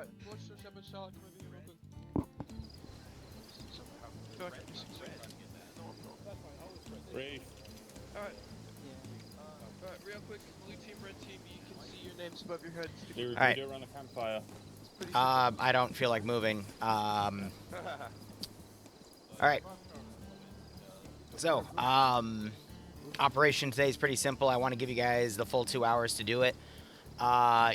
Alright, watch the Shepherd Shark come over here real quick. Perfect. No, I'm not. That's fine, I'll express it. Brief. Alright. Alright, real quick, blue team, red team, you can see your names above your heads. Liru, Alright. do it around the campfire. I don't feel like moving. Alright. So, operation today is pretty simple. I want to give you guys the full 2 hours to do it.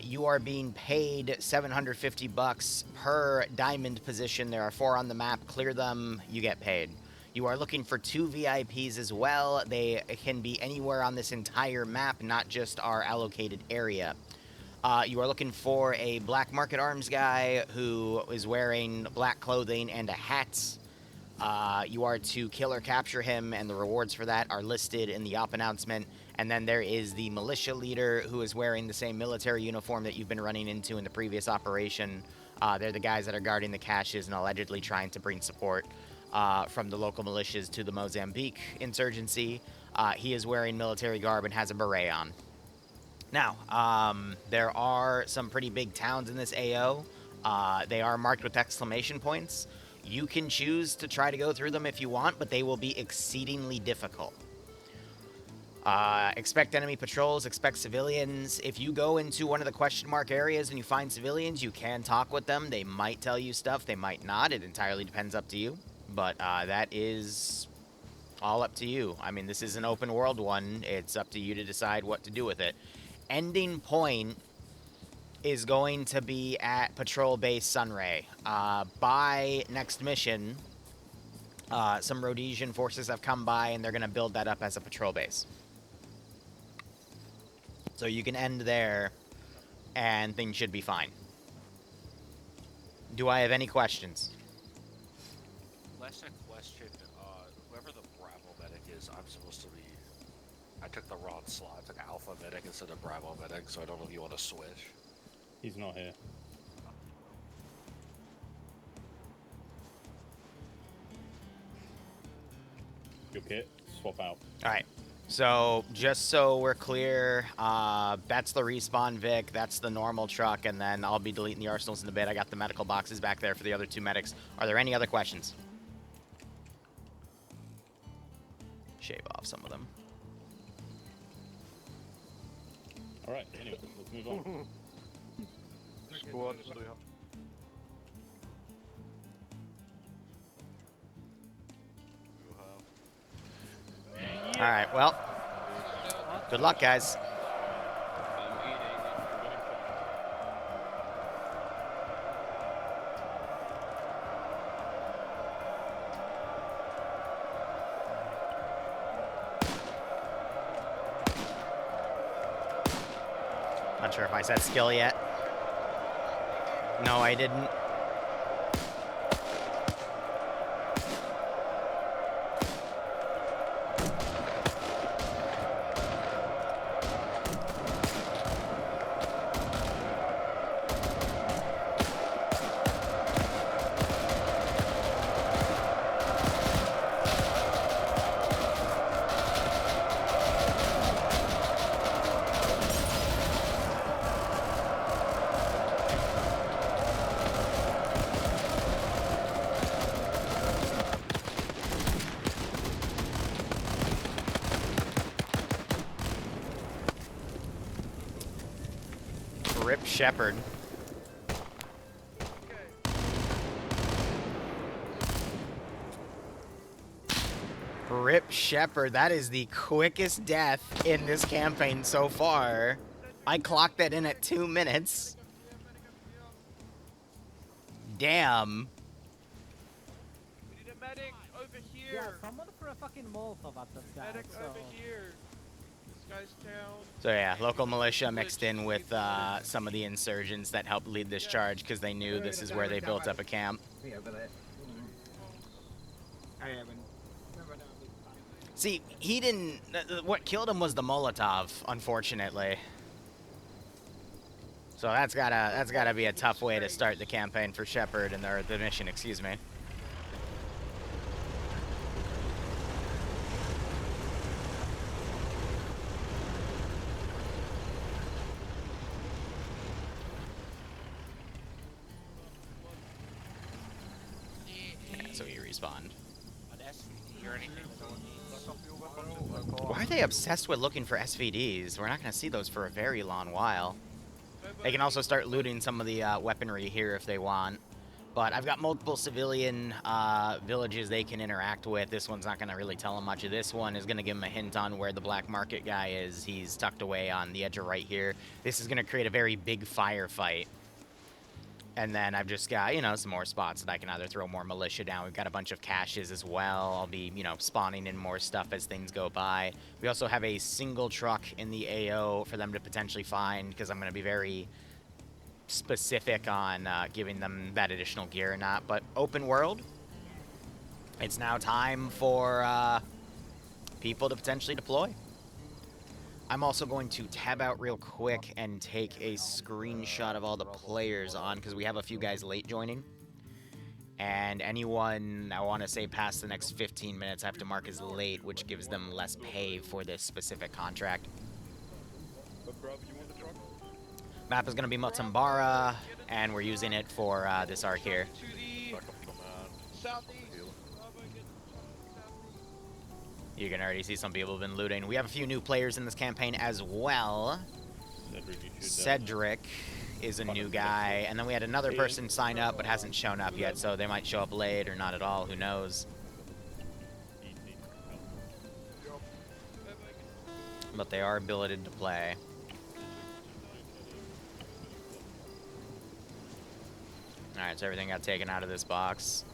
You are being paid $750 per diamond position. There are 4 on the map. Clear them, you get paid. You are looking for 2 VIPs as well. They can be anywhere on this entire map, not just our allocated area. You are looking for a black market arms guy who is wearing black clothing and a hat. You are to kill or capture him, and the rewards for that are listed in the op announcement. And then there is the militia leader who is wearing the same military uniform that you've been running into in the previous operation. They're the guys that are guarding the caches and allegedly trying to bring support from the local militias to the Mozambique insurgency. He is wearing military garb and has a beret on. Now, there are some pretty big towns in this AO. They are marked with exclamation points. You can choose to try to go through them if you want, but they will be exceedingly difficult. Expect enemy patrols, expect civilians. If you go into one of the question mark areas and you find civilians, you can talk with them. They might tell you stuff, they might not. It entirely depends up to you. But that is all up to you. I mean, this is an open world one. It's up to you to decide what to do with it. Ending point is going to be at Patrol Base Sunray. By next mission, some Rhodesian forces have come by, and they're going to build that up as a patrol base. So you can end there, and things should be fine. Do I have any questions? Last question, whoever the Bravo medic is, I'm supposed to be... I took the wrong slot. I took Alpha medic instead of Bravo medic, so I don't know if you want to switch. He's not here. Your kit, swap out. Alright, so just so we're clear, that's the respawn Vic, that's the normal truck, and then I'll be deleting the arsenals in a bit. I got the medical boxes back there for the other 2 medics. Are there any other questions? Shave off some of them. Alright, anyway, let's move on. Squad, stojí. Alright, well, good luck, guys. Not sure if I said skill yet. No, I didn't. Rip Shepherd. Rip Shepherd. That is the quickest death in this campaign so far. I clocked that in at 2 minutes. Damn. We need a medic over here. Yeah, someone for a fucking Molotov at this guy. Medic so. over here. This guy's down. So yeah, local militia mixed in with some of the insurgents that helped lead this charge because they knew this is where they built up a camp. See, he didn't... what killed him was the Molotov, unfortunately. So that's gotta be a tough way to start the campaign for Shepherd, or the mission, excuse me. respawned. An SVD or anything that no one needs. Why are they obsessed with looking for SVDs? We're not going to see those for a very long while. They can also start looting some of the weaponry here if they want. But I've got multiple civilian villages they can interact with. This one's not going to really tell them much. This one is going to give them a hint on where the black market guy is. He's tucked away on the edge of right here. This is going to create a very big firefight. And then I've just got, you know, some more spots that I can either throw more militia down. We've got a bunch of caches as well. I'll be, you know, spawning in more stuff as things go by. We also have a single truck in the AO for them to potentially find, because I'm going to be very specific on giving them that additional gear or not. But open world, it's now time for people to potentially deploy. I'm also going to tab out real quick and take a screenshot of all the players on, because we have a few guys late joining. And anyone, I want to say, past the next 15 minutes, I have to mark as late, which gives them less pay for this specific contract. Map is going to be Motambara, and we're using it for this arc here. You can already see some people have been looting. We have a few new players in this campaign as well. Cedric is a new guy. And then we had another person sign up but hasn't shown up yet, so they might show up late or not at all. Who knows? But they are billeted to play. Alright, so everything got taken out of this box.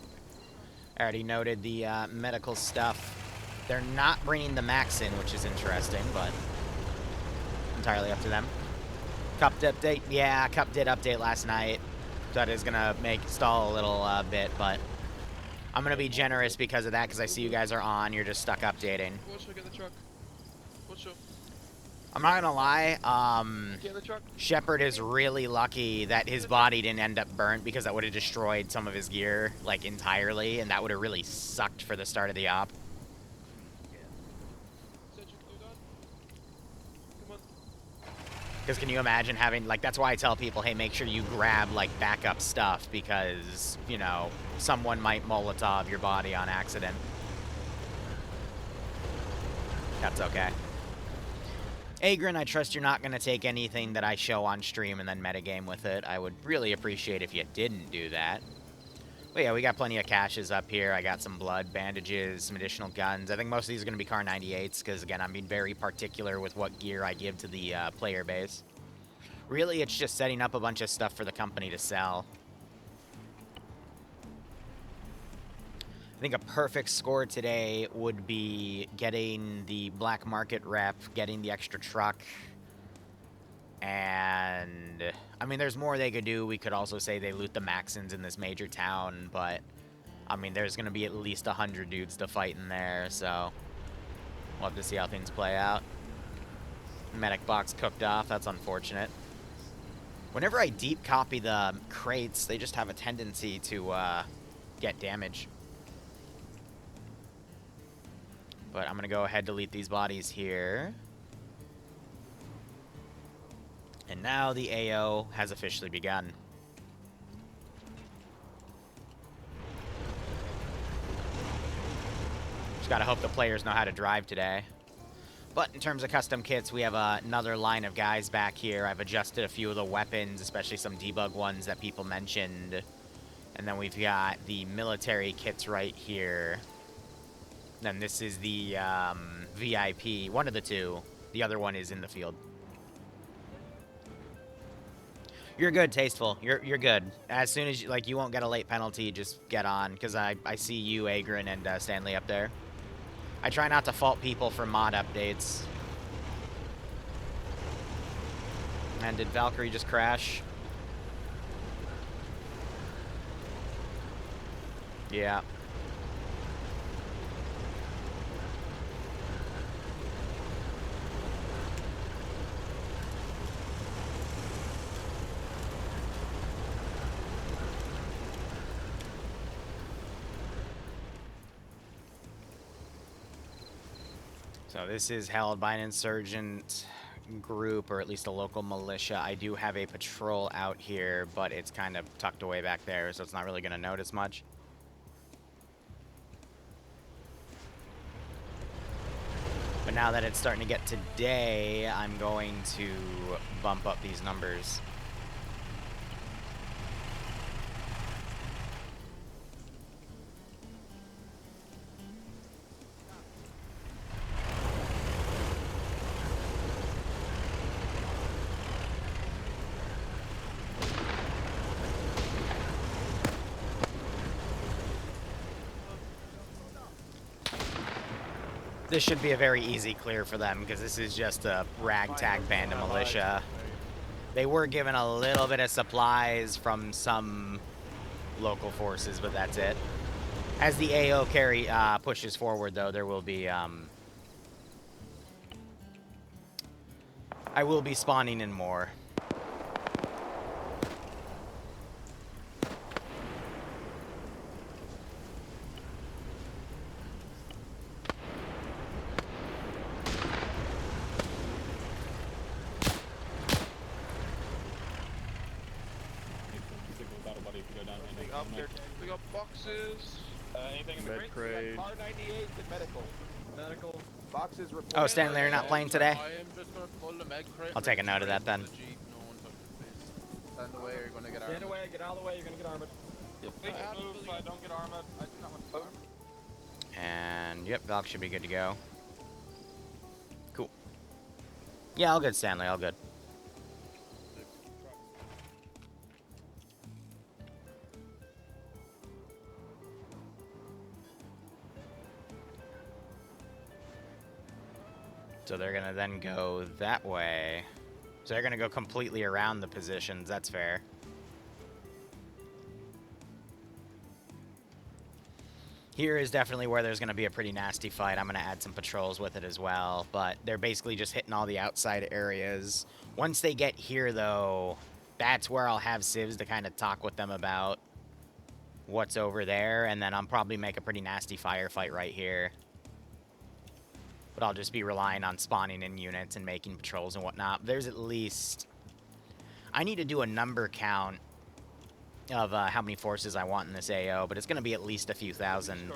I already noted the medical stuff. They're not bringing the max in, which is interesting, but entirely up to them. Cup update, yeah, Cup did update last night. That is gonna make stall a little bit, but I'm gonna be generous because of that, because I see you guys are on. You're just stuck updating. I'm not gonna lie. Shepard is really lucky that his body didn't end up burnt, because that would have destroyed some of his gear like entirely, and that would have really sucked for the start of the op. Because can you imagine having, like, that's why I tell people, hey, make sure you grab, like, backup stuff, because, you know, someone might Molotov your body on accident. That's okay. Agrin, I trust you're not going to take anything that I show on stream and then metagame with it. I would really appreciate if you didn't do that. But yeah, we got plenty of caches up here. I got some blood, bandages, some additional guns. I think most of these are going to be Car 98s, because, again, I'm being very particular with what gear I give to the player base. Really, it's just setting up a bunch of stuff for the company to sell. I think a perfect score today would be getting the black market rep, getting the extra truck, and I mean, there's more they could do. We could also say they loot the Maxons in this major town, but I mean, there's going to be at least 100 dudes to fight in there, so we'll have to see how things play out. Medic box cooked off. That's unfortunate. Whenever I deep copy the crates, they just have a tendency to get damage. But I'm going to go ahead and delete these bodies here. And now the AO has officially begun. Just gotta hope the players know how to drive today. But in terms of custom kits, we have another line of guys back here. I've adjusted a few of the weapons, especially some debug ones that people mentioned. And then we've got the military kits right here. Then this is the VIP, one of the two. The other one is in the field. You're good, Tasteful. You're good. As soon as you won't get a late penalty, just get on, because I see you, Agrin, and Stanley up there. I try not to fault people for mod updates. And did Valkyrie just crash? Yeah. So this is held by an insurgent group, or at least a local militia. I do have a patrol out here, but it's kind of tucked away back there, so it's not really going to notice much. But now that it's starting to get to day, I'm going to bump up these numbers. This should be a very easy clear for them because this is just a ragtag band of militia. They were given a little bit of supplies from some local forces, but that's it. As the AO carry pushes forward, though, there will be I will be spawning in more. We got boxes. Anything in the Med crate. R98 and medical. Medical. Boxes report. Oh, Stanley, you're not playing today? I am just gonna pull the med crate. I'll take a note of that then. The Jeep, no one touches this. Stand away or you're gonna get armored. Stand away, get out of the way, you're gonna get armored. Please move so I don't get armored. I do not want to get armored. And, yep, Valk should be good to go. Cool. Yeah, all good, Stanley, all good. So they're gonna then go that way. So they're gonna go completely around the positions, that's fair. Here is definitely where there's gonna be a pretty nasty fight. I'm gonna add some patrols with it as well, but they're basically just hitting all the outside areas. Once they get here though, that's where I'll have civs to kind of talk with them about what's over there, and then I'll probably make a pretty nasty firefight right here. But I'll just be relying on spawning in units and making patrols and whatnot. There's at least... I need to do a number count of how many forces I want in this AO, but it's going to be at least a few thousand. And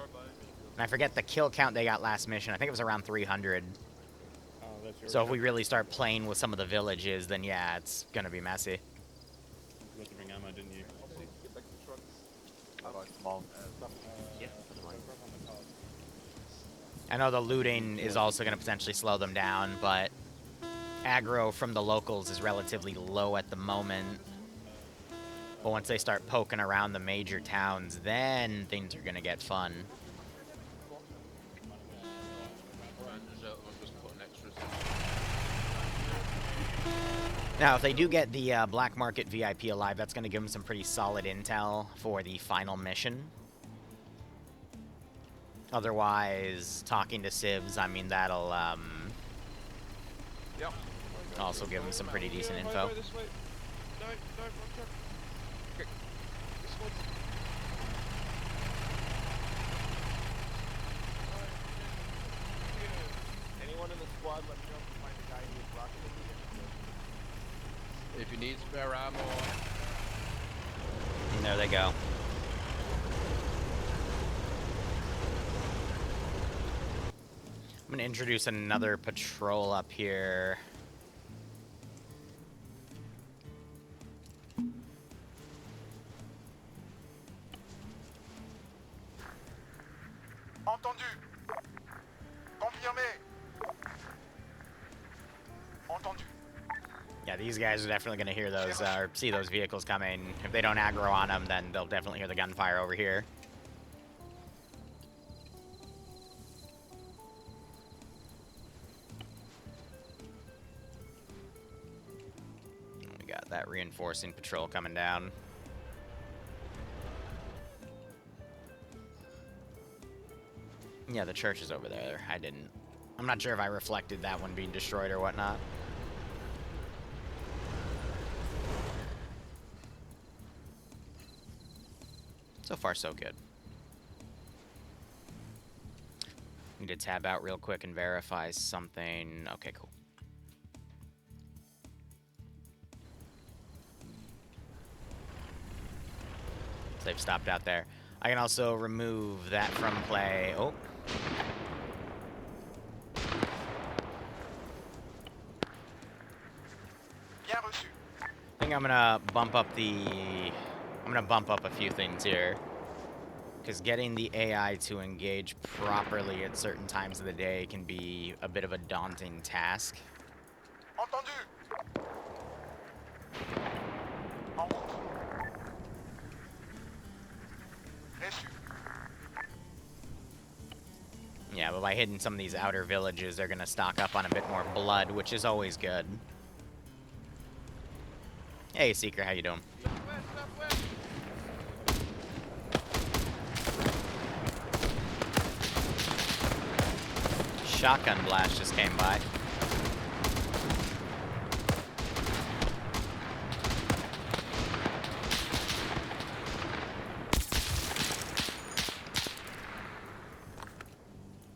I forget the kill count they got last mission. I think it was around 300. So if we really start playing with some of the villages, then yeah, it's going to be messy. You got to bring ammo, didn't you? Get back to the trucks. How about small? Yeah. I know the looting is also going to potentially slow them down, but aggro from the locals is relatively low at the moment. But once they start poking around the major towns, then things are going to get fun. Now, if they do get the Black Market VIP alive, that's going to give them some pretty solid intel for the final mission. Otherwise, talking to civs, I mean, that'll Yep. also give them some pretty decent info. This way. No, wrong truck. Okay. This one. Anyone in the squad, let me know if you find the guy who was rocking the If you need spare ammo, And there they go. I'm going to introduce another patrol up here. Entendu. Confirmé. Entendu. Yeah, these guys are definitely going to hear those, or see those vehicles coming. If they don't aggro on them, then they'll definitely hear the gunfire over here. We got that reinforcing patrol coming down. Yeah, the church is over there. I didn't. I'm not sure if I reflected that one being destroyed or whatnot. So far, so good. Need to tab out real quick and verify something. Okay, cool. So they've stopped out there. I can also remove that from play. Oh. think I'm gonna bump up a few things here. Because getting the AI to engage properly at certain times of the day can be a bit of a daunting task. Entendu. En route. Reçu. Yeah, but by hitting some of these outer villages, they're gonna stock up on a bit more blood, which is always good. Hey, Seeker, how you doing? Southwest. Shotgun blast just came by.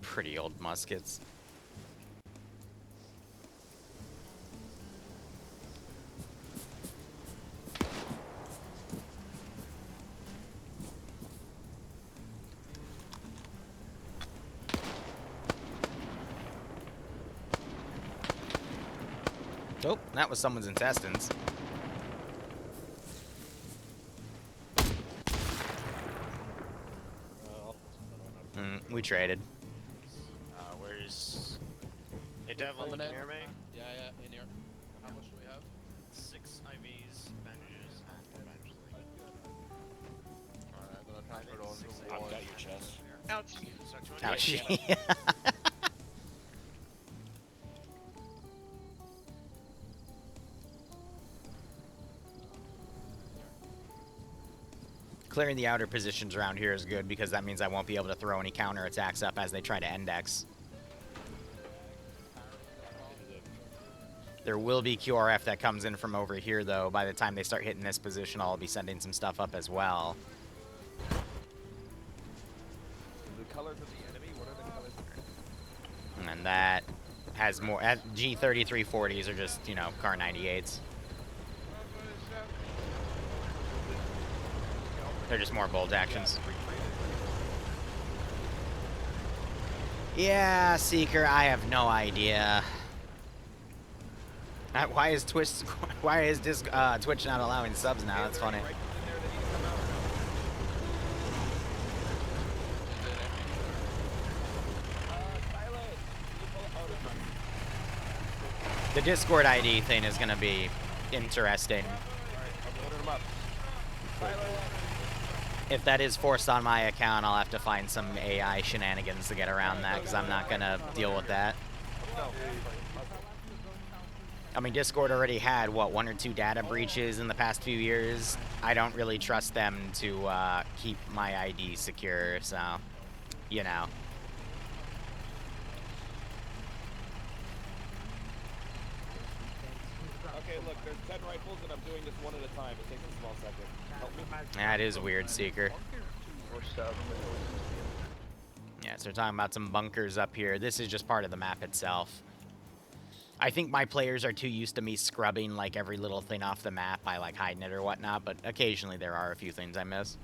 Pretty old muskets. Oh, that was someone's intestines. We traded. Where's... Hey, Devil, Coming can in. you hear me? Yeah, in here. How much do we have? 6 IVs, bandages, and bandages. Alright, I'm gonna transfer it over to I've one. got your chest. Ouch! Ouchie. Clearing the outer positions around here is good because that means I won't be able to throw any counterattacks up as they try to index. There will be QRF that comes in from over here, though. By the time they start hitting this position, I'll be sending some stuff up as well. The colors of the enemy, what are the colors of And that has more... G3340s are just, you know, Car 98s. They're just more bolt actions. Yeah, Seeker, I have no idea. Why is Twitch not allowing subs now? That's funny. The Discord ID thing is gonna be interesting. If that is forced on my account, I'll have to find some AI shenanigans to get around that, because I'm not gonna deal with that. I mean, Discord already had, what, 1 or 2 data breaches in the past few years. I don't really trust them to keep my ID secure, so, you know. Okay, look, there's 10 rifles and I'm doing this one at a time. It takes a small second. Help me. That is weird, Seeker. Yeah, so they're talking about some bunkers up here. This is just part of the map itself. I think my players are too used to me scrubbing, like, every little thing off the map by, like, hiding it or whatnot, but occasionally there are a few things I miss.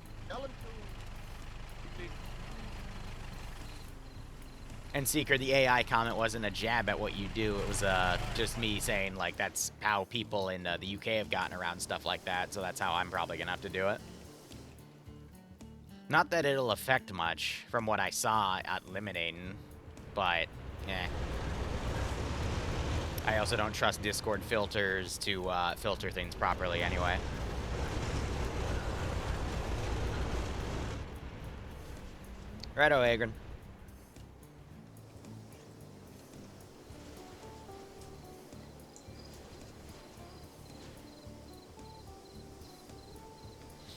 And Seeker, the AI comment wasn't a jab at what you do. It was just me saying, like, that's how people in the UK have gotten around stuff like that, so that's how I'm probably going to have to do it. Not that it'll affect much from what I saw at Eliminating, but, eh. I also don't trust Discord filters to filter things properly anyway. Righto, Agron.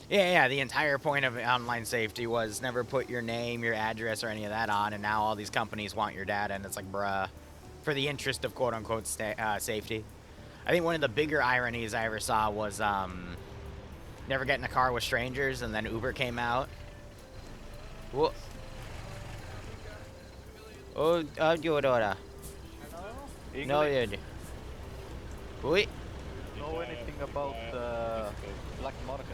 Yeah, the entire point of online safety was never put your name, your address, or any of that on, and now all these companies want your data, and it's like, bruh, for the interest of quote-unquote safety. I think one of the bigger ironies I ever saw was never getting a car with strangers, and then Uber came out. Whoa. Oh, Diodora. No, dude. Wait. Know anything about black market?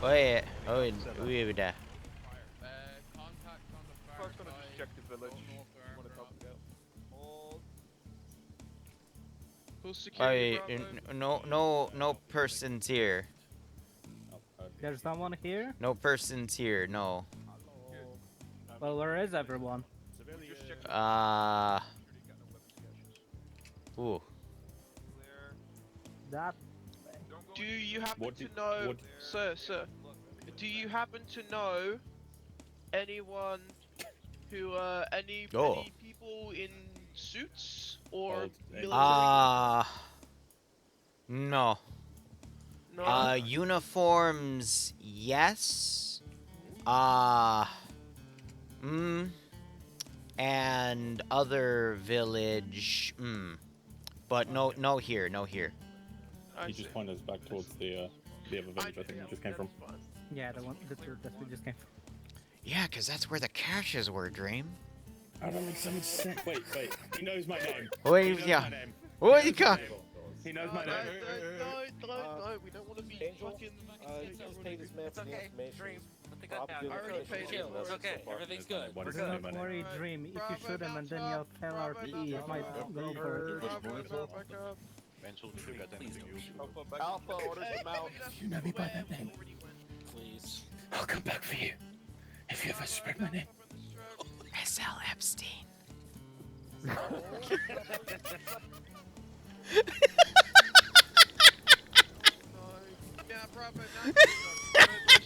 Wait. Oh, there. Contact on the far First, gonna side. just check the village. Go north Wanna around. talk about. Hold. Who for security. I, Bravo. no persons here. There's someone here? No persons here, no. Well, where is everyone? Ooh. That. Do you happen to know, sir? Do you happen to know anyone who, any people in suits or military? No. No. Uniforms, yes. And other village, but no here. He just pointed us back towards the other village I think we just came from. Yeah, the two that we just came from. Yeah, because that's where the caches were, Dream. I don't make so much sense. Wait. He knows my name. Wait, He knows yeah. my name. What you got? He knows my name. No, we don't want to be fucking. It's okay, Dream. Put the gun down. I already paid it. It's okay. Everything's good. Why does he Do know not my name? worry, Dream. If you shoot him and then you'll tell RP, it might go for Alpha orders him out. You know me by that name. Please. I'll come back for you. If you ever spread my name. S.L. Epstein. Yeah, Bravo.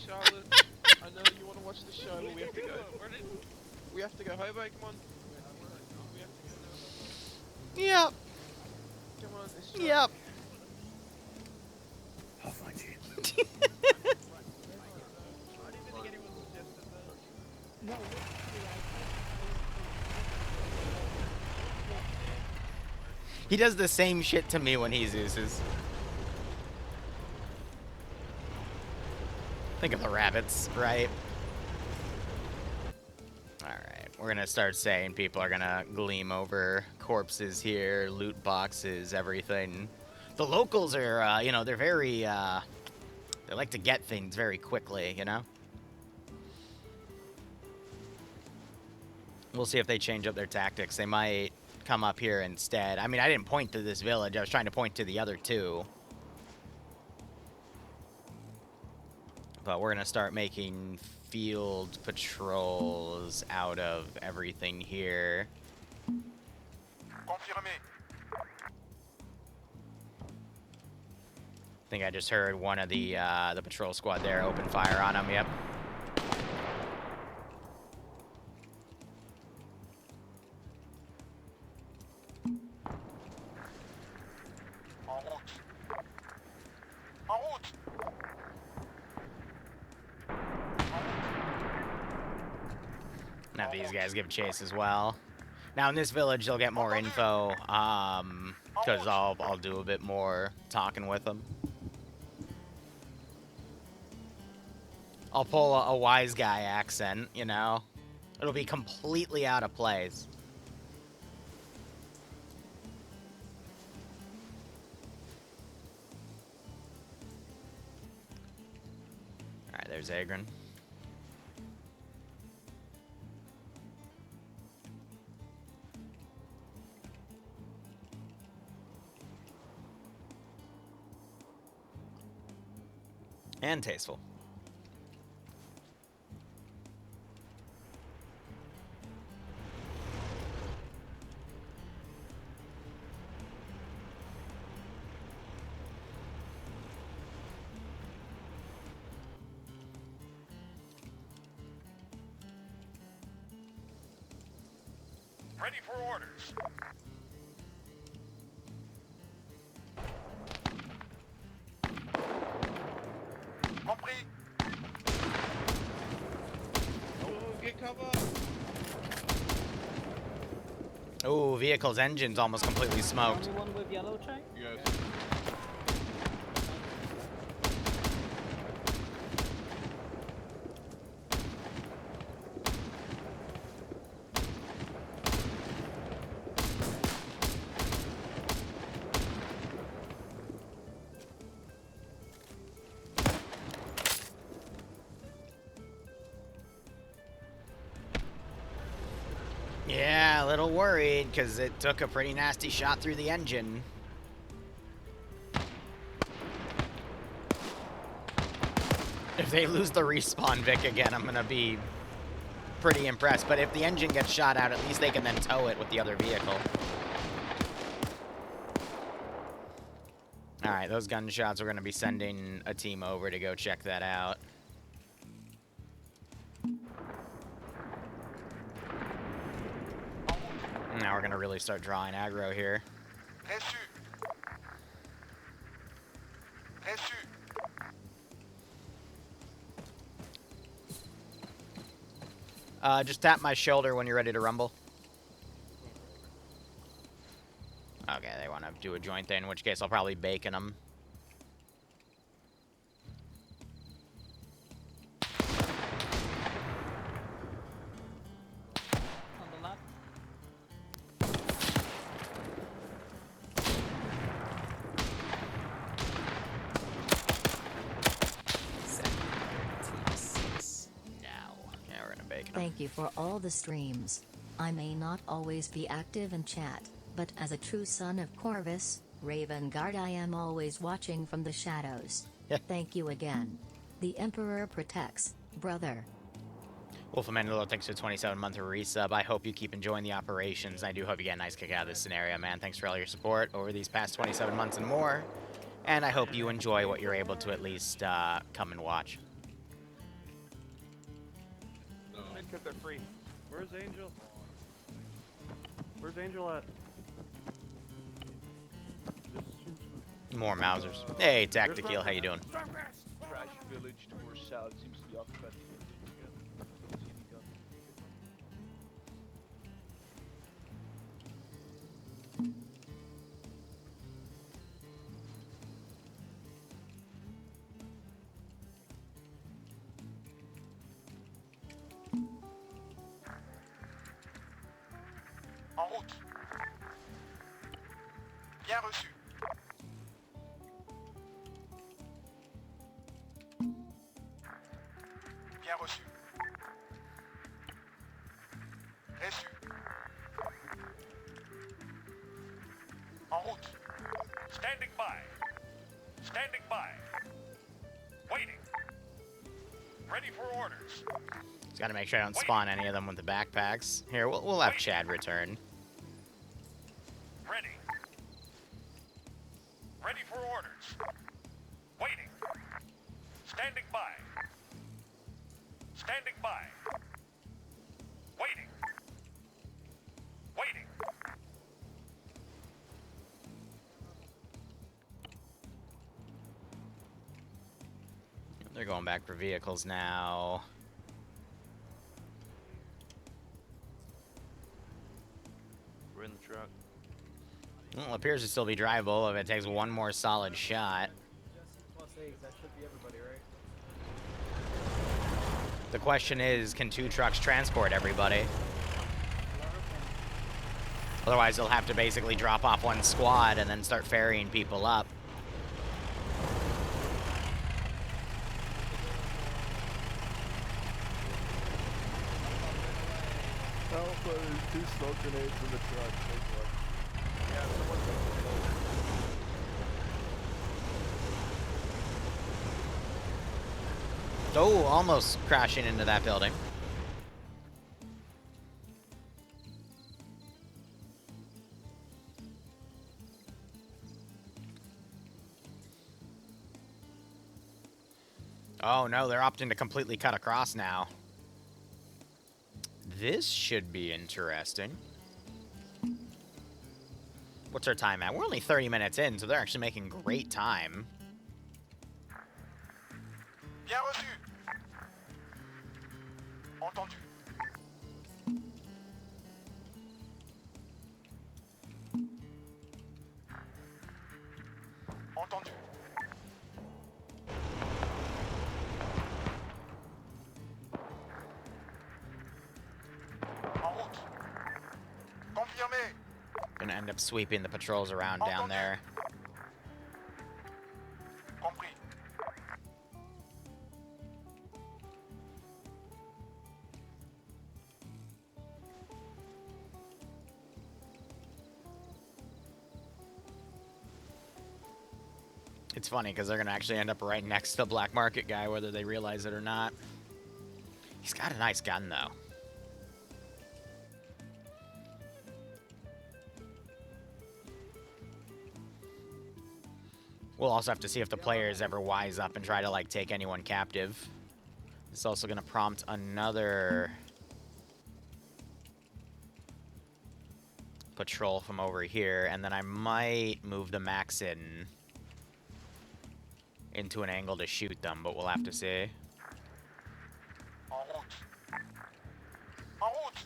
Charlotte. I know you want to watch the show, but we have to go. We have to go. Hobo, come on. We have to go now. Yep. Come on, it's Yep. I'll find you. I didn't think anyone suggested that. He does the same shit to me when he Zeus's. Think of the rabbits, right? Alright, we're gonna start saying people are gonna gleam over corpses here, loot boxes, everything. The locals are, you know, they're very, they like to get things very quickly, you know? We'll see if they change up their tactics. They might come up here instead. I mean, I didn't point to this village. I was trying to point to the other two. But we're going to start making field patrols out of everything here. Confirmé. I think I just heard one of the patrol squad there open fire on them. Yep. En route. Now these guys give chase as well. Now in this village, they'll get more info, because I'll do a bit more talking with them. I'll pull a wise guy accent, you know? It'll be completely out of place. Alright, there's Agron. And tasteful. Ready for orders. Compris. Get cover. Oh, vehicle's engine's almost completely smoked. Anyone with yellow chain? Yes. Yeah, a little worried, because it took a pretty nasty shot through the engine. If they lose the respawn Vic again, I'm gonna be pretty impressed. But if the engine gets shot out, at least they can then tow it with the other vehicle. Alright, those gunshots, we're gonna be sending a team over to go check that out. Now we're gonna really start drawing aggro here. Reçu. Reçu. Just tap my shoulder when you're ready to rumble. Okay, they want to do a joint there, in which case I'll probably bacon them. On the left. Yeah, we're gonna bacon them. Thank you for all the streams. I may not always be active in chat, but as a true son of Corvus, Raven Guard, I am always watching from the shadows. Thank you again. The Emperor protects, brother. Wolf of Mandalore, thanks for the 27-month resub. I hope you keep enjoying the operations. I do hope you get a nice kick out of this scenario, man. Thanks for all your support over these past 27 months and more. And I hope you enjoy what you're able to at least come and watch. Because they're free. Where's Angel? Where's Angel at? More Mausers. Hey, Tactical, how you doing? Trash village to our south seems to be occupied. En route. Bien reçu. Bien reçu. Reçu. En route. Standing by. Standing by. Waiting. Ready for orders. Just gotta make sure I don't spawn any of them with the backpacks. Here, we'll have Chad return. Ready. Ready for orders. Waiting. Standing by. Standing by. Waiting. Waiting. They're going back for vehicles now. We're in the truck. Well, it appears to still be drivable if it takes one more solid shot. That should be everybody, right? The question is, can 2 trucks transport everybody? Otherwise, they'll have to basically drop off one squad and then start ferrying people up. Alpha, there's 2 smoke grenades in the truck. Yeah, Oh, almost crashing into that building. Oh no, they're opting to completely cut across now. This should be interesting. What's our time at? We're only 30 minutes in, so they're actually making great time. Bien reçu. Entendu. Entendu. En route. Confirmé. Gonna end up sweeping the patrols around down there. Compris. It's funny because they're gonna actually end up right next to the black market guy, whether they realize it or not. He's got a nice gun though. We'll also have to see if the players ever wise up and try to like take anyone captive. It's also gonna prompt another patrol from over here, and then I might move the max into an angle to shoot them, but we'll have to see. En route. En route.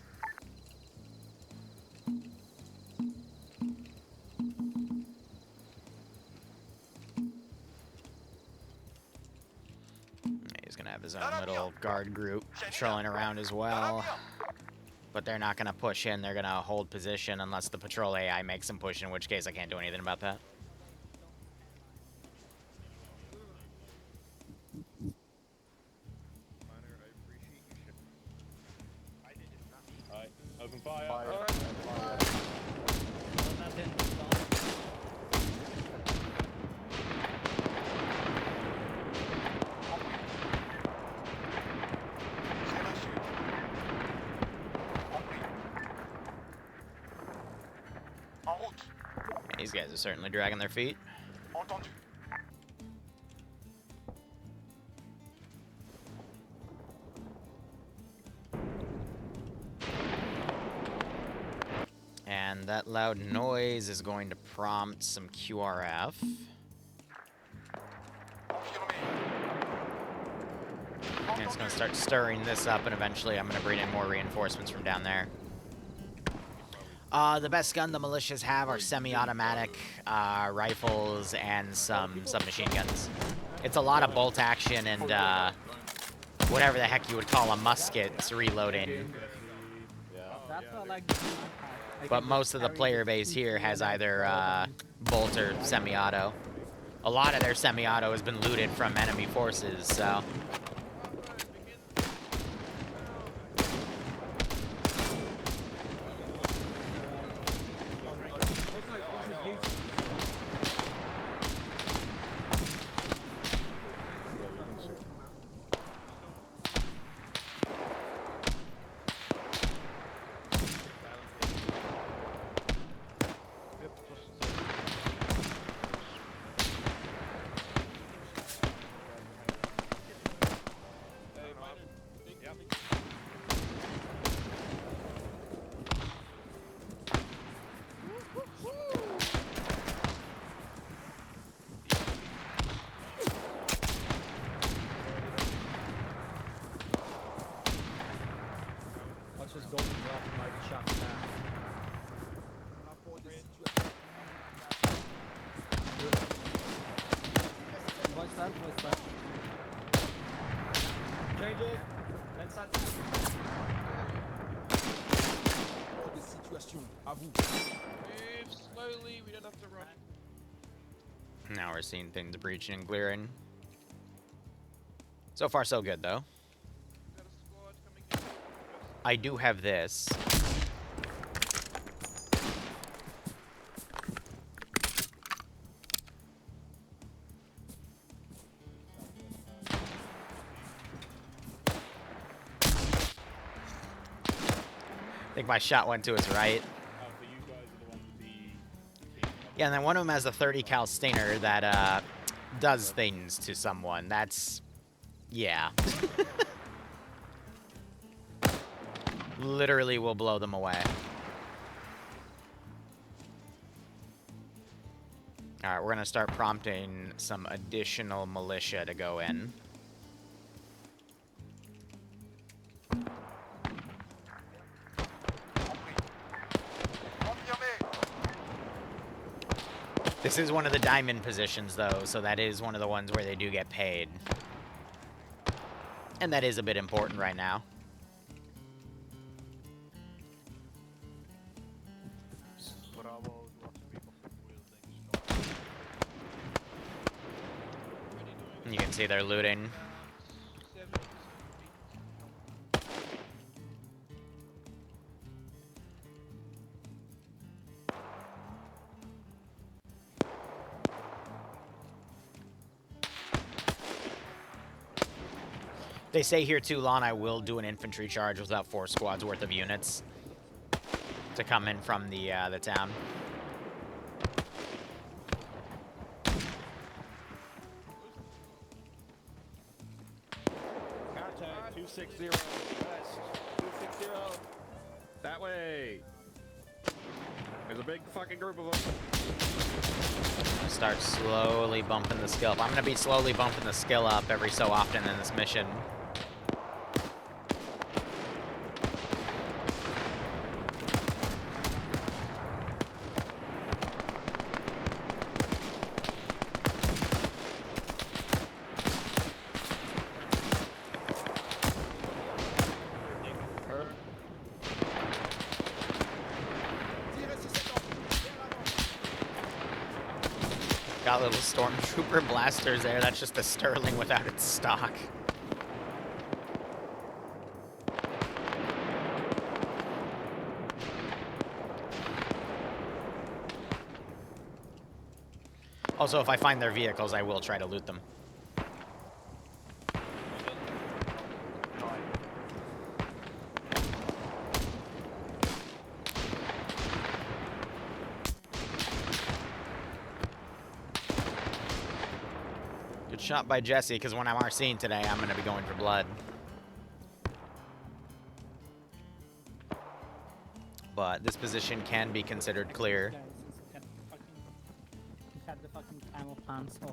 He's gonna have his own little guard group patrolling around as well. But they're not gonna push in, they're gonna hold position unless the patrol AI makes them push, in which case I can't do anything about that. Alright, open fire. C'est reçu. Compris. En route. These guys are certainly dragging their feet. Entendu. And that loud noise is going to prompt some QRF. Confirmé. And it's going to start stirring this up, and eventually I'm going to bring in more reinforcements from down there. The best gun the militias have are semi-automatic rifles and some submachine guns. It's a lot of bolt action and whatever the heck you would call a musket's reloading. That's not like. But most of the player base here has either bolt or semi-auto. A lot of their semi-auto has been looted from enemy forces, so... Watch this golden drop and might be shot down. Voice that, voice that. Change it. Let's start. Move slowly, we don't have to run. Now we're seeing things breaching and clearing. So far, so good, though. Got a squad coming in. I do have this. I think my shot went to his right. Yeah, and then one of them has a 30 cal stinger that does things to someone. That's... yeah. Literally will blow them away. Alright, we're gonna start prompting some additional militia to go in. This is one of the diamond positions, though, so that is one of the ones where they do get paid. And that is a bit important right now. You can see they're looting. They say here too, Lon, I will do an infantry charge with about 4 squads worth of units to come in from the town. Contact 260 west. 260. That way. There's a big fucking group of them. Start slowly bumping the skill up. I'm gonna be slowly bumping the skill up every so often in this mission. Got little stormtrooper blasters there. That's just a Sterling without its stock. Also, if I find their vehicles, I will try to loot them. Good shot by Jesse, because when I'm RCing today, I'm going to be going for blood. But this position can be considered clear. Had the fucking camel pants over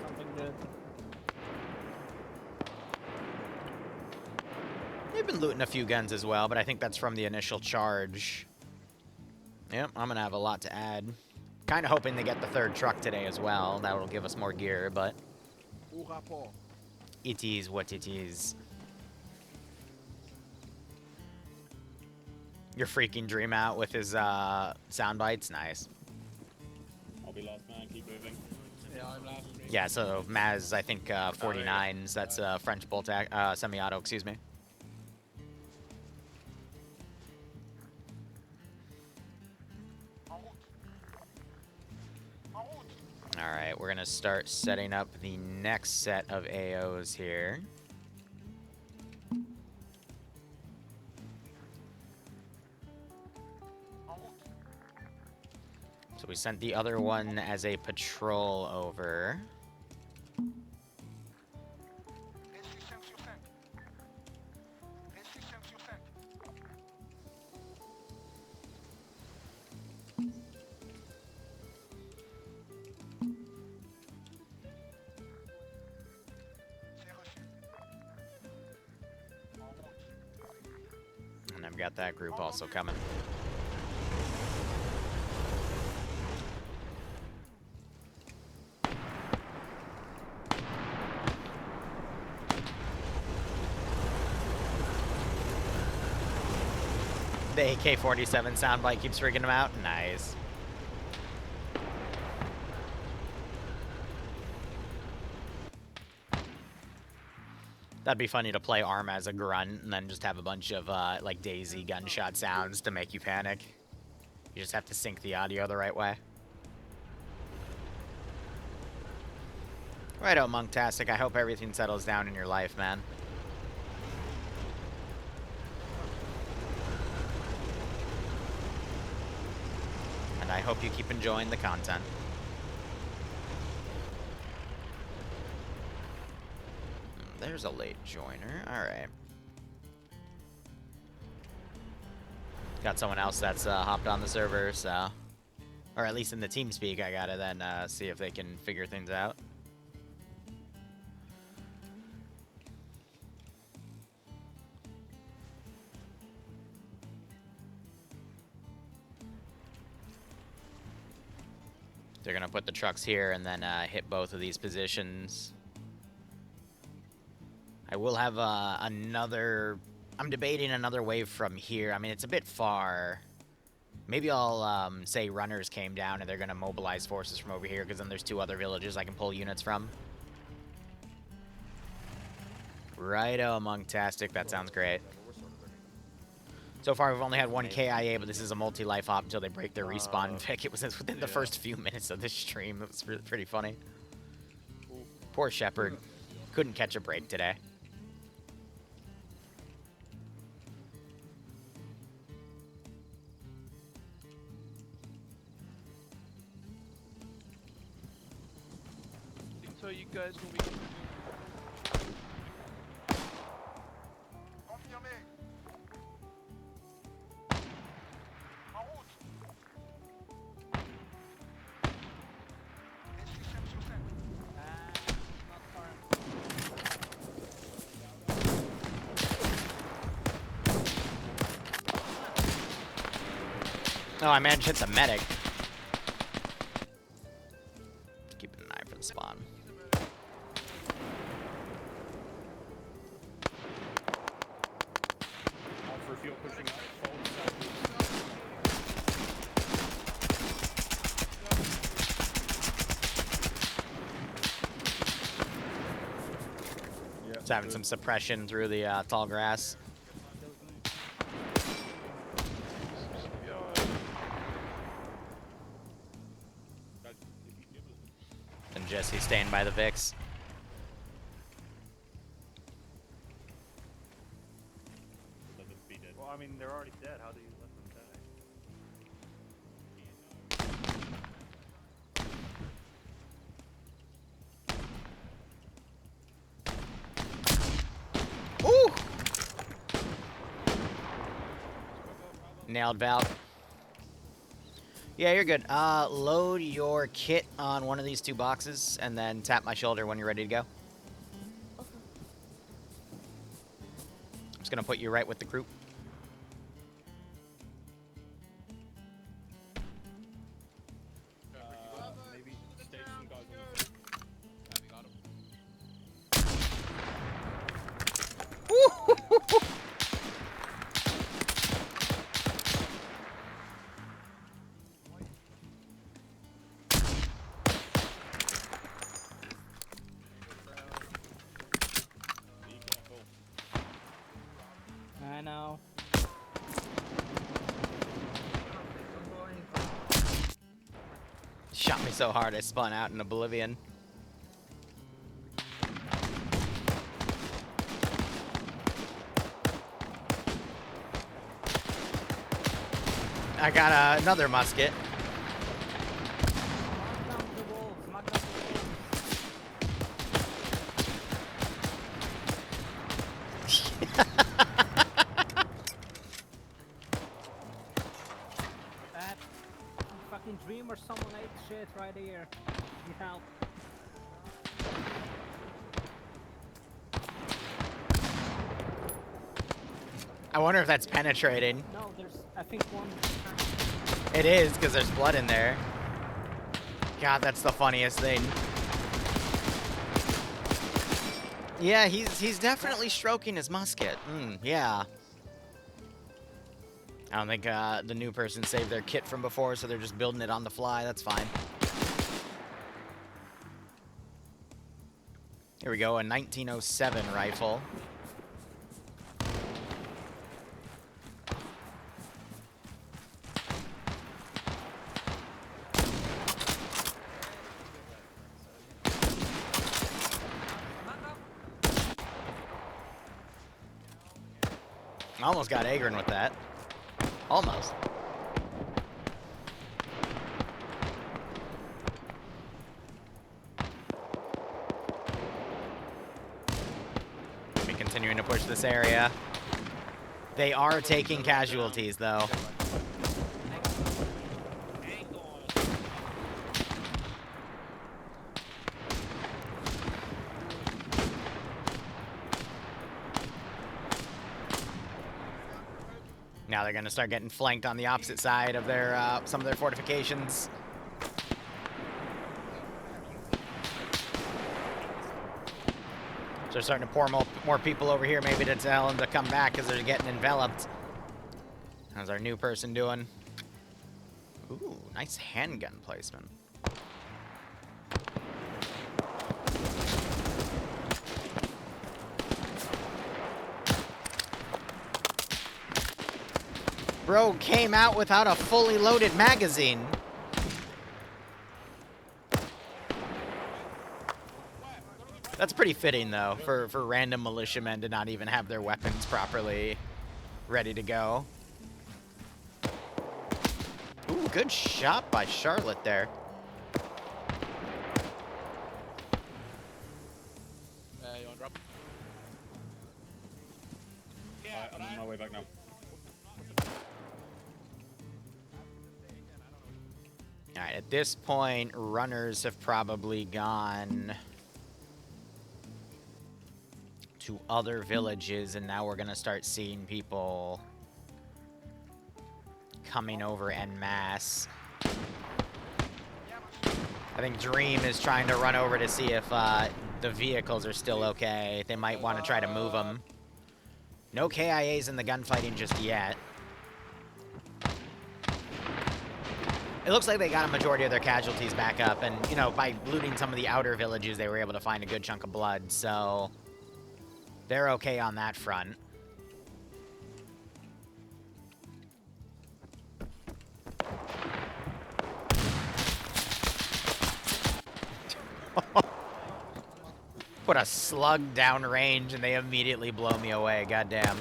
something good. They've been looting a few guns as well, but I think that's from the initial charge. Yep, I'm going to have a lot to add. Kind of hoping they get the 3rd truck today as well. That will give us more gear, but it is what it is. You're freaking Dream out with his sound bites. Nice. I'll be last man, keep moving. Yeah, I'm last. Yeah, so Maz, I think 49s. That's French bolt semi-auto, excuse me. All right, we're gonna start setting up the next set of AOs here. So we sent the other one as a patrol over. Restriction sur 5. Restriction sur 5. C'est reçu. En route. And I've got that group also coming. The AK-47 soundbite keeps freaking him out. Nice. That'd be funny to play ARM as a grunt and then just have a bunch of like Daisy gunshot sounds to make you panic. You just have to sync the audio the right way. Righto, Monktastic. I hope everything settles down in your life, man. And I hope you keep enjoying the content. There's a late joiner. Alright. Got someone else that's hopped on the server, so... Or at least in the TeamSpeak, I gotta then see if they can figure things out. They're gonna put the trucks here and then hit both of these positions. I will have another... I'm debating another wave from here. I mean, it's a bit far. Maybe I'll say runners came down and they're gonna mobilize forces from over here, because then there's 2 other villages I can pull units from. Righto, Monktastic. That sounds great. So far, we've only had 1 KIA, but this is a multi-life op until they break their respawn pick. It was within the first few minutes of this stream. It was pretty funny. Poor Shepard. Couldn't catch a break today. guys when we get to Confirmé. En route. Destruction sur scène. Not far. Oh, I managed to hit the medic. Keep an eye for the spawn. Alpha, if you're pushing up, forward south. It's having some suppression through the tall grass. And Jesse staying by the Vix. Well, I mean, they're already dead. How do you let them die? Ooh! Nailed Val. Yeah, you're good. Load your kit on one of these 2 boxes, and then tap my shoulder when you're ready to go. I'm just gonna put you right with the group. Maybe station guys on the field. Be careful. I know. Shot me so hard I spun out in oblivion. I got another musket. Mark down the wolves. Mark down the wolves. That fucking dream or someone ate shit right here. Need help. I wonder if that's penetrating. No, there's I think one. It is, because there's blood in there. God, that's the funniest thing. Yeah, he's definitely stroking his musket. Yeah. I don't think the new person saved their kit from before, so they're just building it on the fly. That's fine. Here we go, a 1907 rifle. Almost got Agron with that. Almost. Be continuing to push this area. They are taking casualties, though. Now they're gonna start getting flanked on the opposite side of their some of their fortifications. So they're starting to pour more people over here, maybe to tell them to come back because they're getting enveloped. How's our new person doing? Ooh, nice handgun placement. Bro came out without a fully loaded magazine. That's pretty fitting, though, for random militiamen to not even have their weapons properly ready to go. Ooh, good shot by Charlotte there. Yeah, I'm on my way back now. Alright, at this point, runners have probably gone to other villages, and now we're gonna start seeing people coming over en masse. I think Dream is trying to run over to see if the vehicles are still okay. They might want to try to move them. No KIAs in the gunfighting just yet. It looks like they got a majority of their casualties back up, and, you know, by looting some of the outer villages, they were able to find a good chunk of blood, so they're okay on that front. Put a slug down range, and they immediately blow me away, goddamn.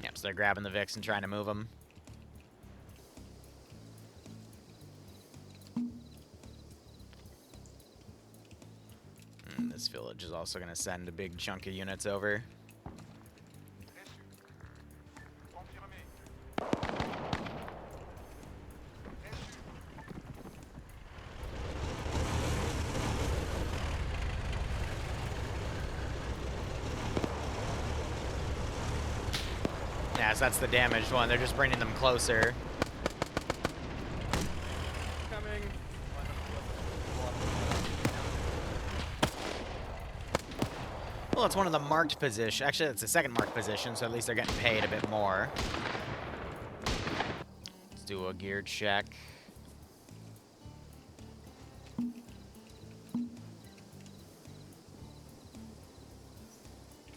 Yep, so they're grabbing the Vicks and trying to move them. This village is also going to send a big chunk of units over. Yeah, so that's the damaged one. They're just bringing them closer. Coming. Well, it's one of the marked positions. Actually, it's the second marked position, so at least they're getting paid a bit more. Let's do a gear check.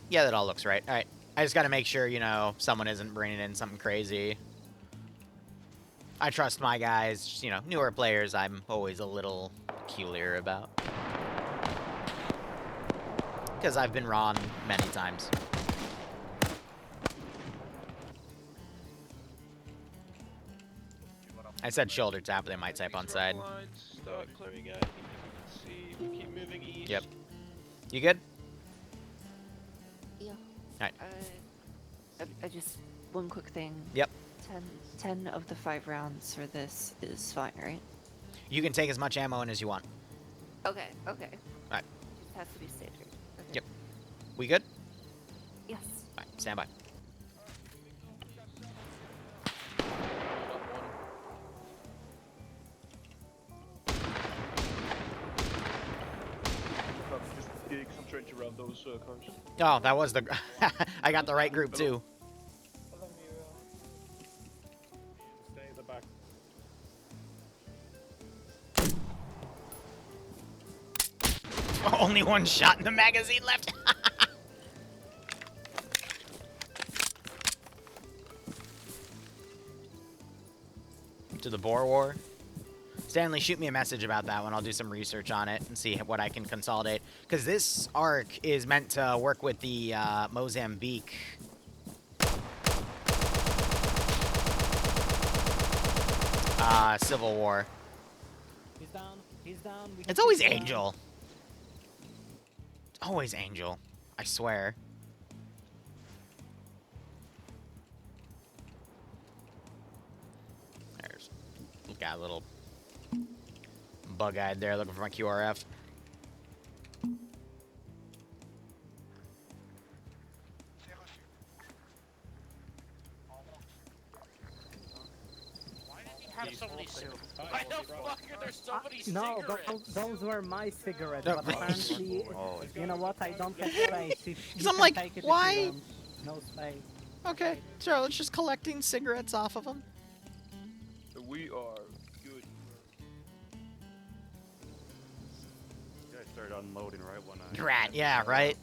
Yeah, that all looks right. All right. I just got to make sure, you know, someone isn't bringing in something crazy. I trust my guys. You know, newer players, I'm always a little peculiar about. Because I've been wrong many times. I said shoulder tap, but they might type on side. Start clearing out. You can see we keep moving east. Yep. You good? Yeah. Alright. I just one quick thing. Yep. 10 of the 5 rounds for this is fine, right? You can take as much ammo in as you want. Okay. Okay. Alright. Just has to be standard. Okay. Yep. We good? Yes. Alright, stand by. Just dig some trench around those cars. Oh, that was the... I got the right group, too. Stay at the back. Only one shot in the magazine left. To the Boer War. Stanley, shoot me a message about that one. I'll do some research on it and see what I can consolidate. Because this arc is meant to work with the Mozambique. Civil War. He's down. He's down. It's always Angel. It's always Angel. I swear. There's got a little bug-eyed there looking for my QRF. Have so many cigarettes. Why the fuck are there so many No, cigarettes? those were my cigarettes, No. but apparently, you know what, I don't have space. If you I'm can like, take it if why? you want. No space. Okay, sure, let's just collecting cigarettes off of them. We are good. You guys started unloading right when I... Rat, yeah, right?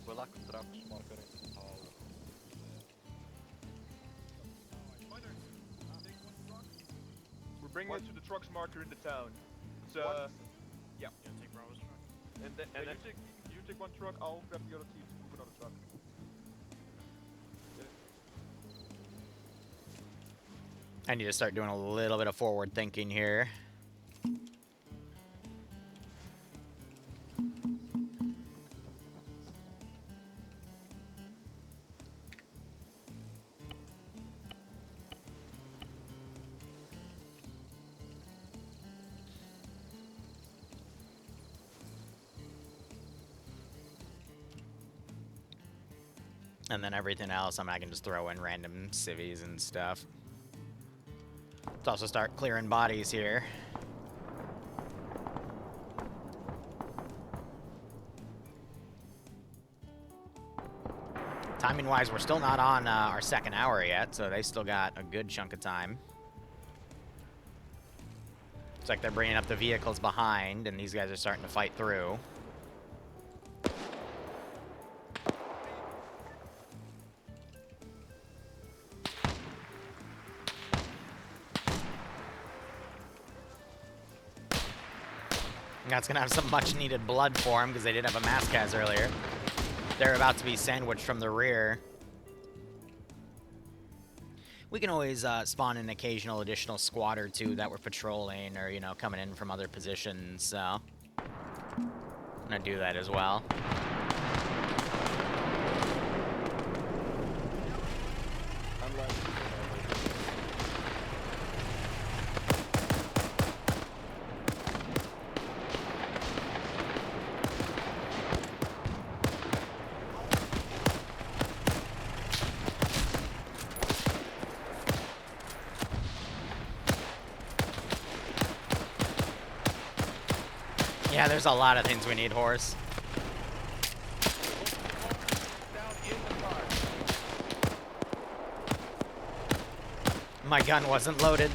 We're bringing it to the trucks marker in the town. It's yeah. Take Bravo's truck. And then you take one truck. I'll grab the other team to move another truck. I need to start doing a little bit of forward thinking here. And then everything else, I can just throw in random civvies and stuff. Let's also start clearing bodies here. Timing-wise, we're still not on our second hour yet, so they still got a good chunk of time. Looks like they're bringing up the vehicles behind, and these guys are starting to fight through. That's going to have some much-needed blood for them, because they did have a mass cas earlier. They're about to be sandwiched from the rear. We can always spawn an occasional additional squad or two that we're patrolling or, you know, coming in from other positions, so I'm going to do that as well. Yeah, there's a lot of things we need, horse. My gun wasn't loaded.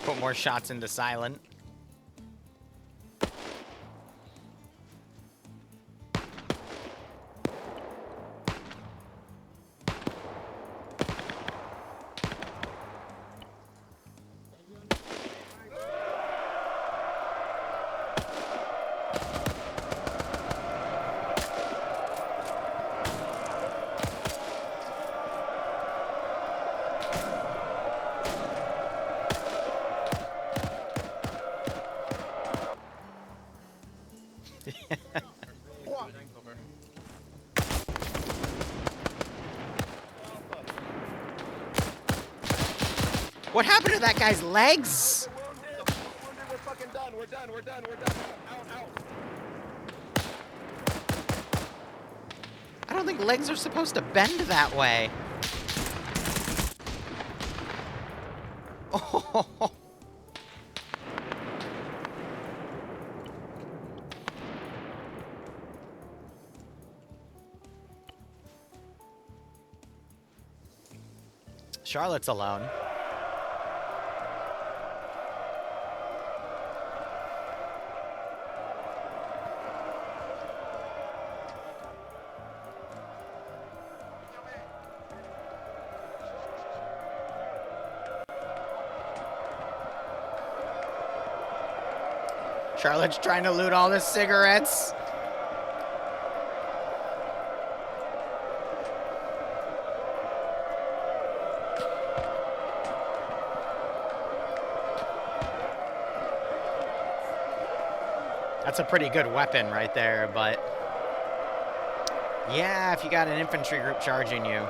Put more shots into silent. What happened to that guy's legs? We're fucking done. We're done. We're done. We're done. Out. I don't think legs are supposed to bend that way. Oh. Charlotte's alone. Charlotte's trying to loot all the cigarettes. That's a pretty good weapon right there, but yeah, if you got an infantry group charging you.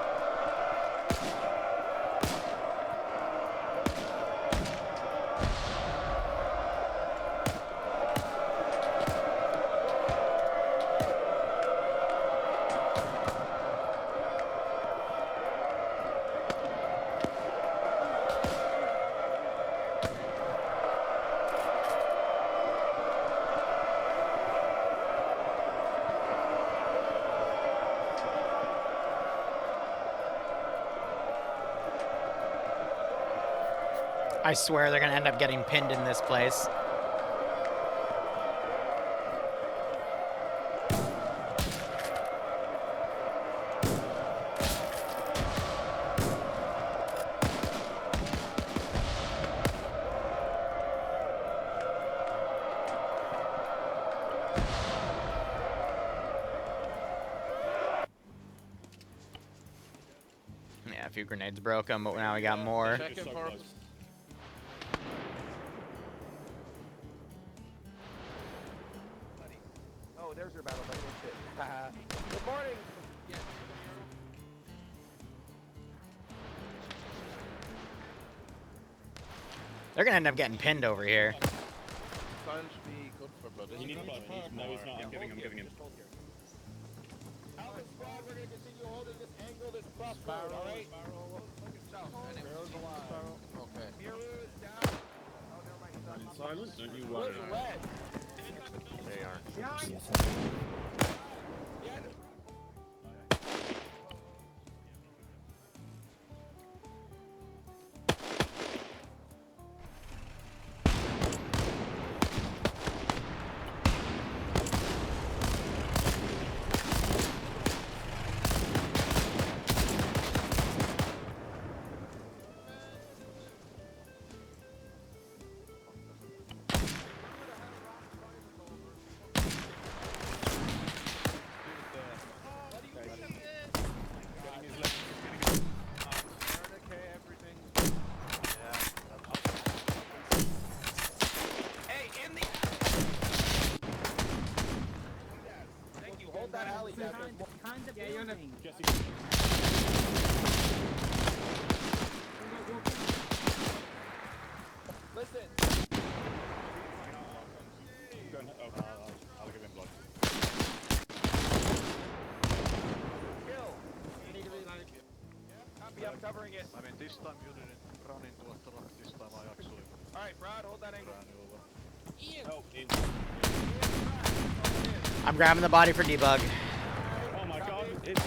I swear they're gonna end up getting pinned in this place. Yeah, a few grenades broke them, but now we got more. Oh, there's your battle buddy. Shit. Good morning. They're gonna end up getting pinned over here. Styles be good for blood. He needs blood. No, he's not. I'm giving him. Alpha squad, we're gonna continue holding this angle, this buff road, alright? Sparrow's alive. Okay. Liru is down. Oh, never mind. He's In not. silence, don't you Where's worry. red? They are. Hold that alley down. There's more. Behind the building. Listen. I'll give him blood. Kill. Copy, I'm covering it. I mean, this time you didn't run into a truck. This time I actually Alright, Brad, hold that angle. ran over. Oh, in. I'm grabbing the body for debug. Oh my god. It's...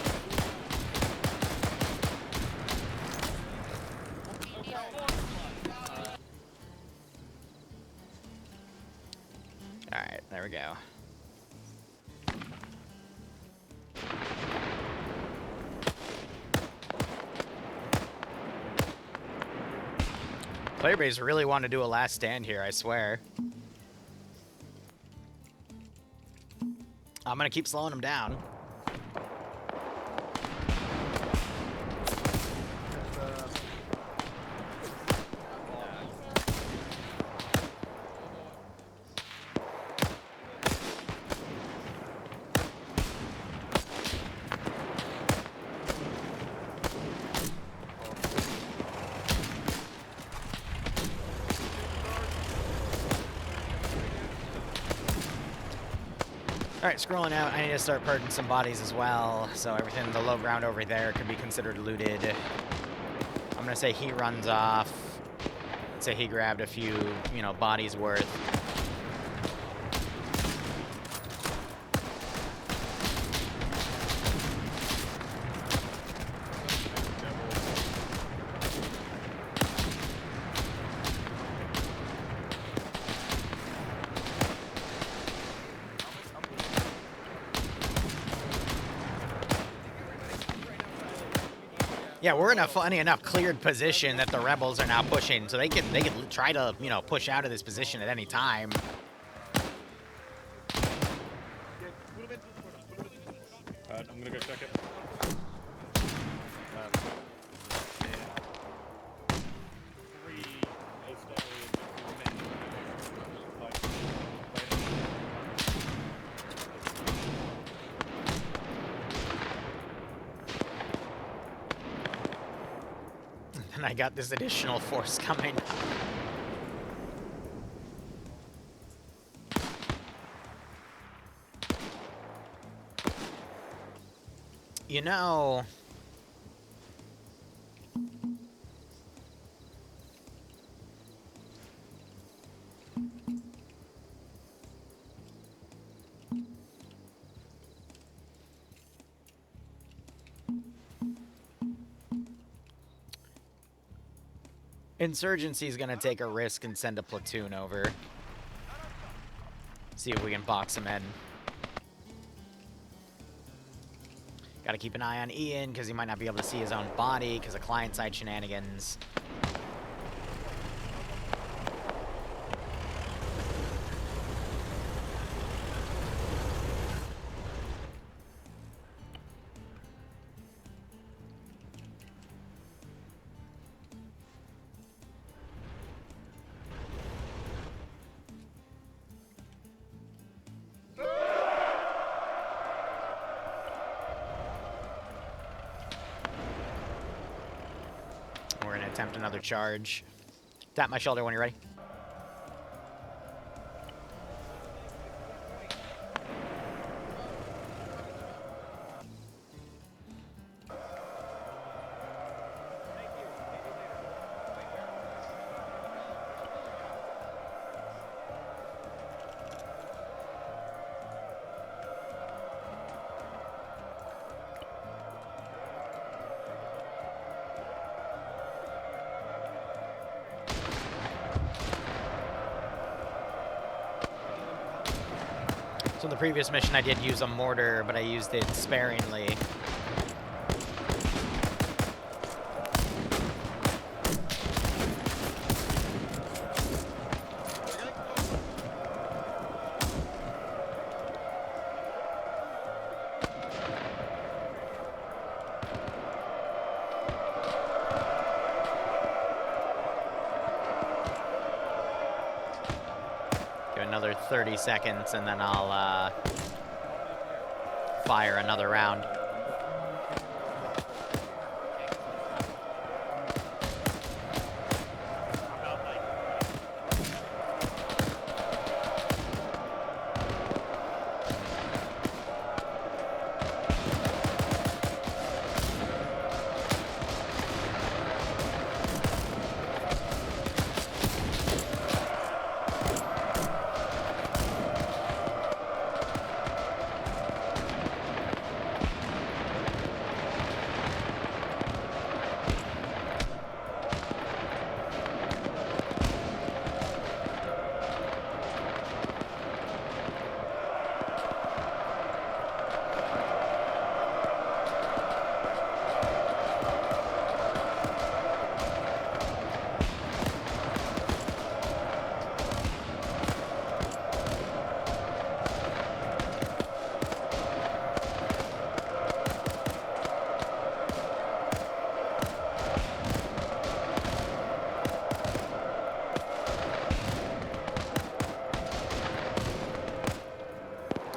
Alright, there we go. Playerbase really want to do a last stand here, I swear. I'm gonna keep slowing them down. Alright, scrolling out, I need to start purging some bodies as well, so everything in the low ground over there could be considered looted. I'm gonna say he runs off. Let's say he grabbed a few, you know, bodies worth. Yeah, we're in a funny enough cleared position that the rebels are now pushing, so they can try to, you know, push out of this position at any time. I'm gonna go check it. And I got this additional force coming. You know... Insurgency's gonna take a risk and send a platoon over. See if we can box him in. Gotta keep an eye on Ian, because he might not be able to see his own body because of client-side shenanigans. attempt another charge. Tap my shoulder when you're ready. So in the previous mission I did use a mortar, but I used it sparingly. Another 30 seconds, and then I'll fire another round.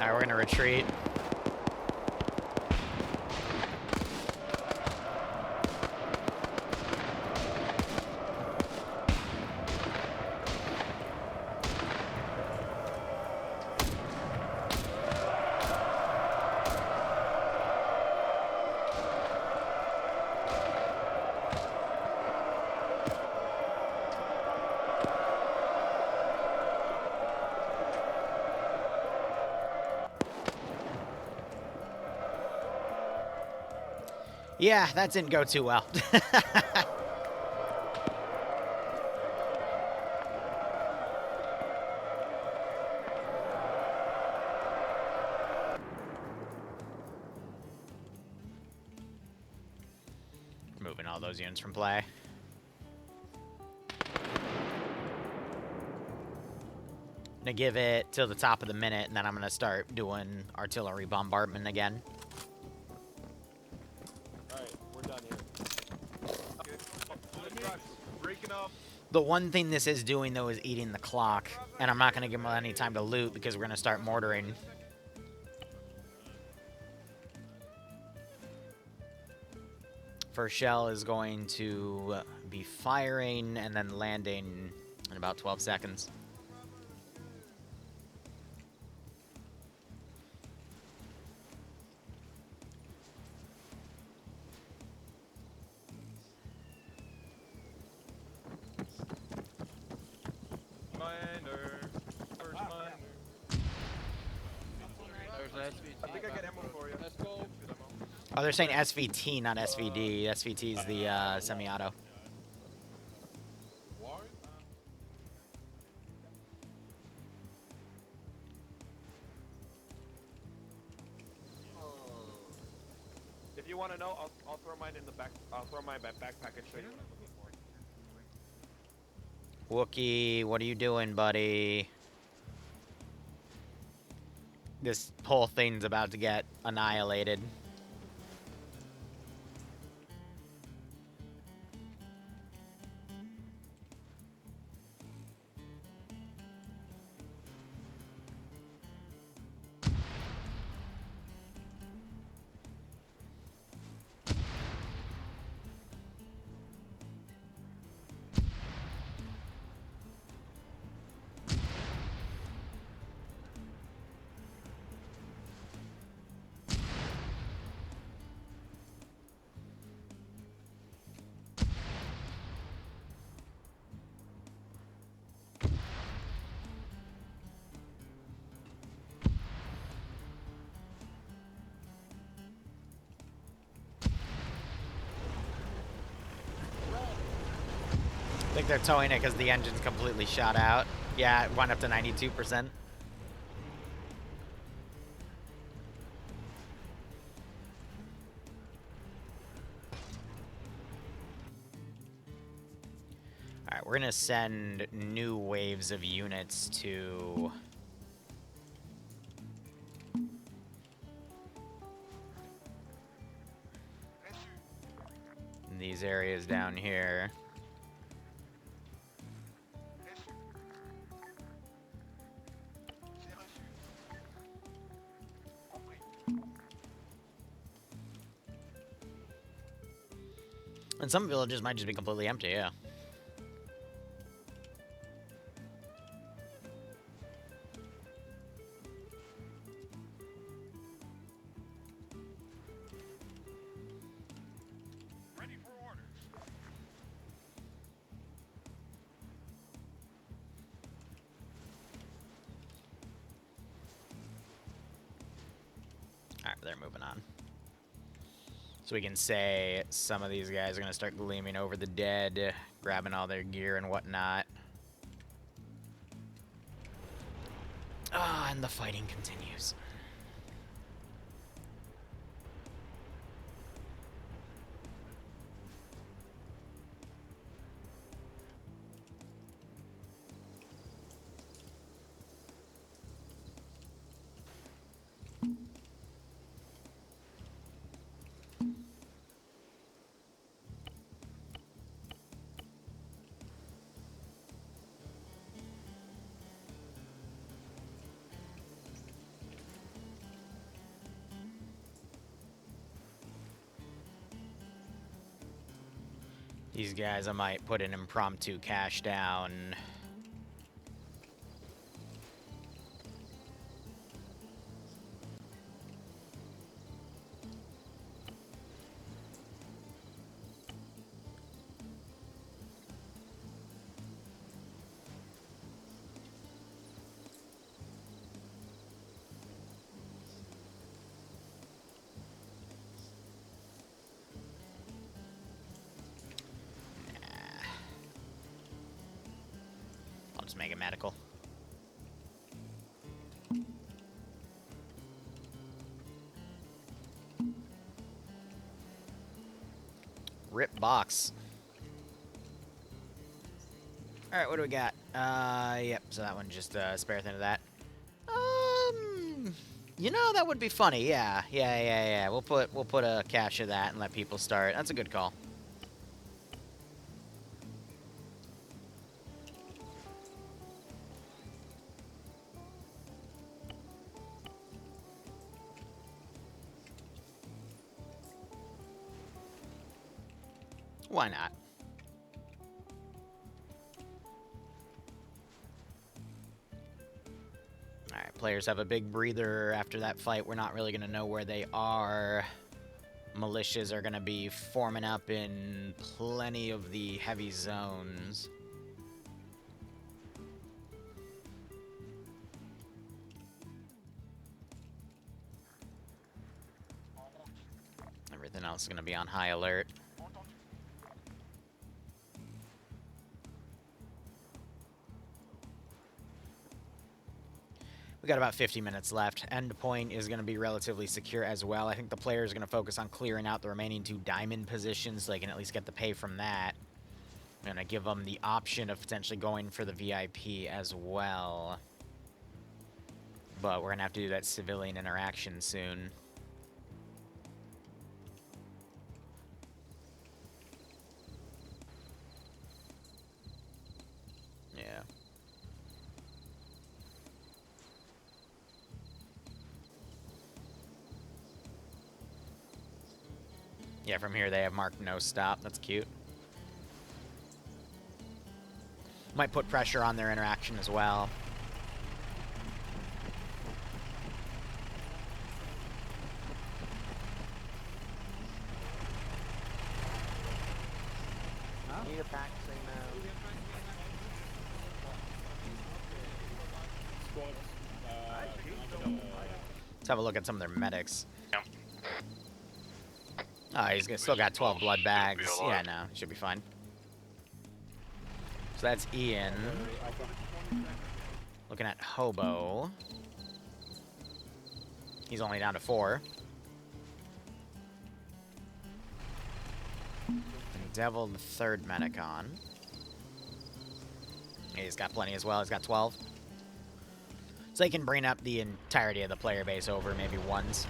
Alright, we're gonna retreat. Yeah, that didn't go too well. Moving all those units from play. I'm gonna give it till the top of the minute, and then I'm gonna start doing artillery bombardment again. The one thing this is doing, though, is eating the clock. And I'm not going to give them any time to loot because we're going to start mortaring. First shell is going to be firing and then landing in about 12 seconds. Oh, they're saying SVT, not SVD. SVT is the semi-auto. If you want to know, I'll throw mine in the back. I'll throw my backpack and show you what I'm looking for. Wookie, what are you doing, buddy? This whole thing's about to get annihilated. they're towing it because the engine's completely shot out. Yeah, it went up to 92%. Alright, we're gonna send new waves of units to... these areas down here. And some villages might just be completely empty, yeah. Ready for orders. Alright, they're moving on. So we can say some of these guys are going to start gleaming over the dead, grabbing all their gear and whatnot. Ah, and the fighting continues. These guys, I might put an impromptu cash down. I'll just make it medical. Rip box. Alright, what do we got? Yep, so that one just spare thing of that. You know, that would be funny, yeah. Yeah. We'll put a cache of that and let people start. That's a good call. Why not? Alright, players have a big breather after that fight. We're not really going to know where they are. Militias are going to be forming up in plenty of the heavy zones. Everything else is going to be on high alert. We got about 50 minutes left. Endpoint is going to be relatively secure as well. I think the player is going to focus on clearing out the remaining 2 diamond positions so they can at least get the pay from that. I'm going to give them the option of potentially going for the VIP as well. But we're going to have to do that civilian interaction soon. Yeah. Yeah, from here they have marked no stop. That's cute. Might put pressure on their interaction as well. Need a pack now. Let's have a look at some of their medics. He's still got 12 blood bags. Yeah, no, he should be fine. So that's Ian. Looking at Hobo. He's only down to 4. And Devil, the 3rd medic on. He's got plenty as well. He's got 12. So they can bring up the entirety of the player base over maybe once.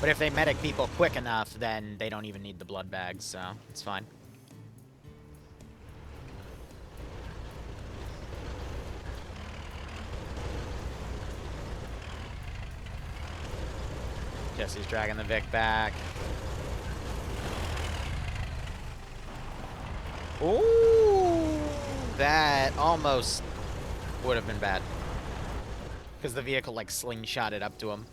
But if they medic people quick enough, then they don't even need the blood bags, so it's fine. Jesse's dragging the Vic back. Ooh! That almost would have been bad. Because the vehicle, like, slingshotted up to him.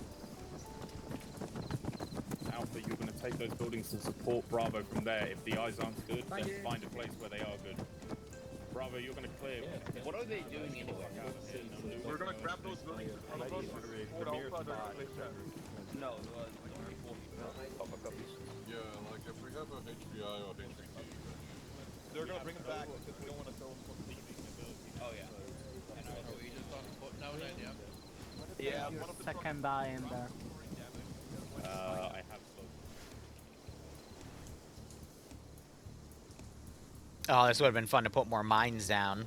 Alpha, you're going to take those buildings to support Bravo from there. If the eyes aren't good, then find a place where they are good. Bravo, you're going to clear. What are they doing anyway? We're gonna grab those buildings in front of us. We're gonna put Alpha there to place that. No, Yeah, like if we have a HBI or HBT. They're gonna bring them back because we don't want to throw them from leaving the ability. Oh yeah. And are we just on foot now then, yeah? Yeah, one of the Second die in there. I have slow. Oh, this would have been fun to put more mines down.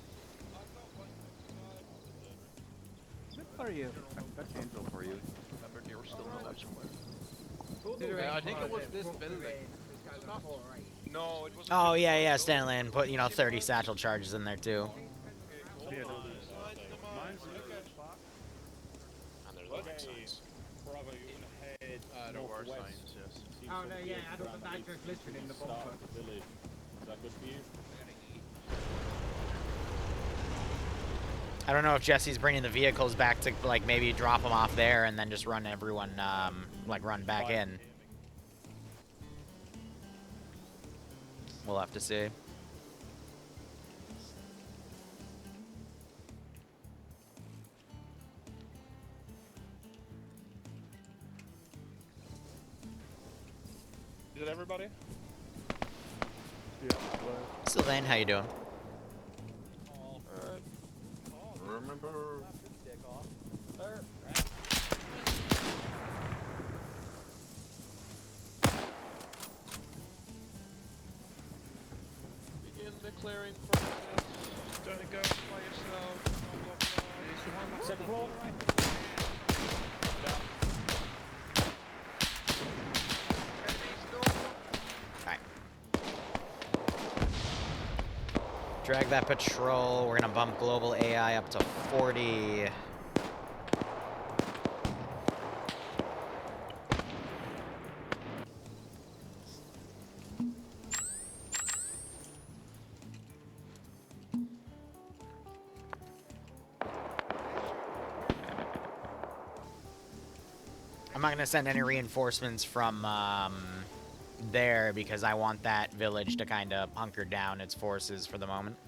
Good for you. That's angel for you. Remember, they were still alive somewhere. Yeah, I think it was this building. No, it was. Oh, yeah, Stanley, and put, 30 satchel charges in there, too. And there's other signs. Bravo, you're going to head There were northwest. signs, yes. Oh, no, yeah, I don't think I glitched in the Start bunker. of the village. Is that good for you? I don't know if Jesse's bringing the vehicles back to, like, maybe drop them off there and then just run everyone, run back in. We'll have to see. Is it everybody? Sylvain, how you doing? Remember? Begin the clearing process. Don't go by yourself. Blah, blah, blah. Second floor. Alright. Drag that patrol. We're gonna bump global AI up to 40. I'm not going to send any reinforcements from there because I want that village to kind of hunker down its forces for the moment.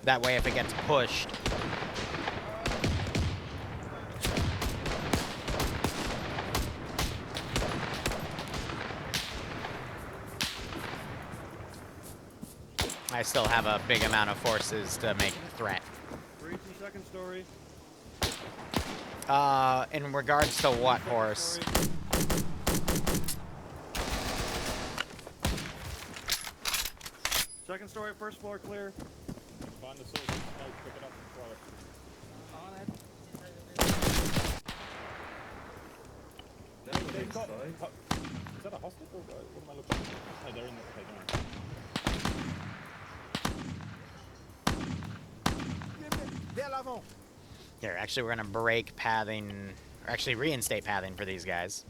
That way, if it gets pushed... I still have a big amount of forces to make it a threat. Reach the second story. In regards to what horse? Second story, first floor clear. Find the source of smoke, pick it up and throw it. On it. They've got, is that a hostage or what am I looking at? Oh, they're in the... Okay, don't worry. Here, actually, we're gonna break pathing, or actually reinstate pathing for these guys.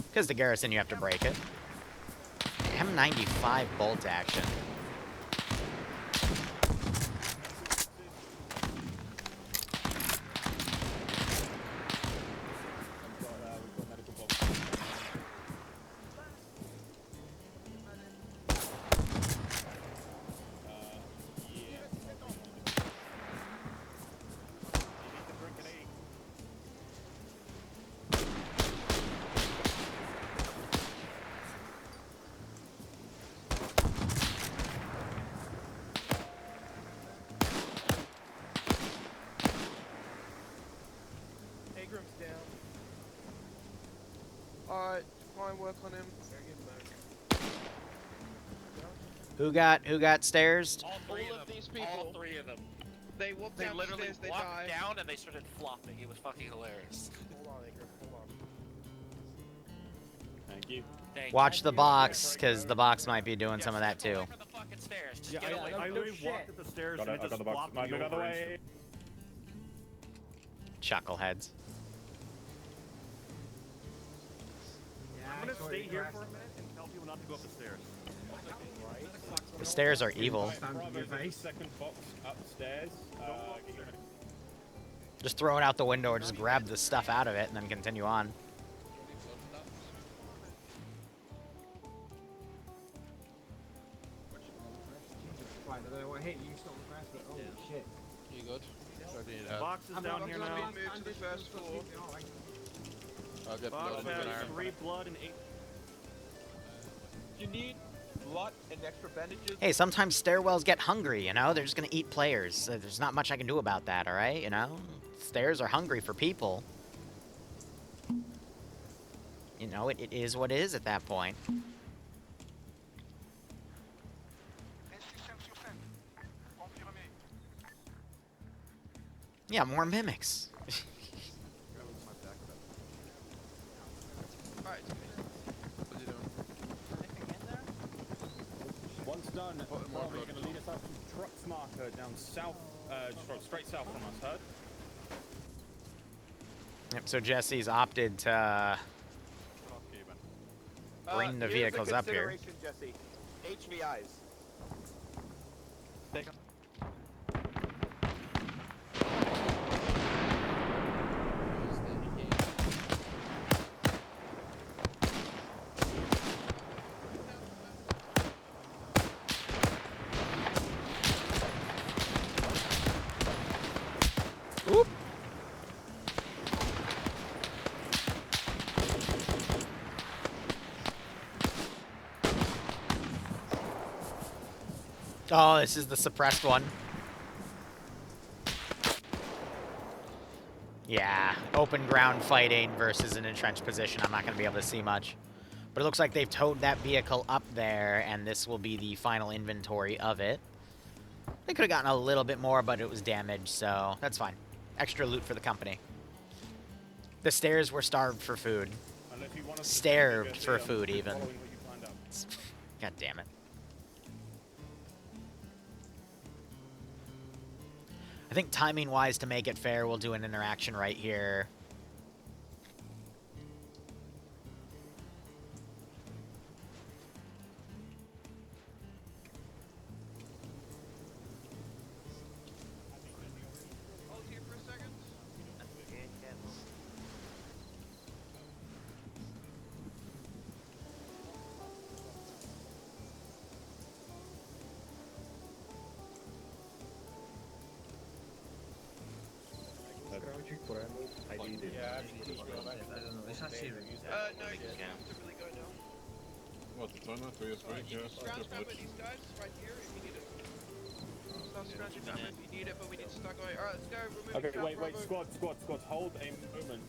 Because the garrison, you have to break it. M95 bolt action. Alright, try and work on him. Who got stairs? All three All of of them. these people. All three of them. They walked They down the literally stairs, they walked die. down and they started flopping. It was fucking hilarious. Hold on, Aker, hold on. Thank you. Thank Watch you. the box, because the box might be doing Yeah, some of that step too. away from the fucking stairs. Just Yeah, get away. I no literally shit. walked up the stairs Got and it, it I got just the box. flopped Might me move out of the over way. Chuckleheads. I'm gonna stay here for a minute and tell people not to go up the stairs. The stairs are evil. Bravo, there's a second box upstairs. Just throw it out the window or just grab the stuff out of it and then continue on. Hey, you still on the grass, but oh shit. You good? Box is down here now. Move to the first floor. I'll get Box blood in has an 3 blood and 8. You need blood and extra bandages. Hey, sometimes stairwells get hungry, you know? They're just gonna eat players. There's not much I can do about that, alright? You know? Stairs are hungry for people. You know, it is what it is at that point. Yeah, more mimics. Alright, what's he doing? Once done, Bravo, you're gonna lead us up to Trucks marker down south, straight south from us, heard? Yep, so Jesse's opted to bring the vehicles up here. Jesse. HVIs. Oop. Oh, this is the suppressed one. Yeah, open ground fighting versus an entrenched position. I'm not going to be able to see much. But it looks like they've towed that vehicle up there, and this will be the final inventory of it. They could have gotten a little bit more, but it was damaged, so that's fine. Extra loot for the company. The stairs were starved for food. Starved for food, even. God damn it. I think timing-wise, to make it fair, we'll do an interaction right here. Hold here for a second. No, you just have to really go down. What, the timer? 3 or 3? Alright, you Yeah, can scrounge just grab glitch. these guys right here if you need it. Start scrounging grab if you need it, but we need to start going. Alright, let's go. We're moving Okay, down, wait, Bravo. squad, hold a moment.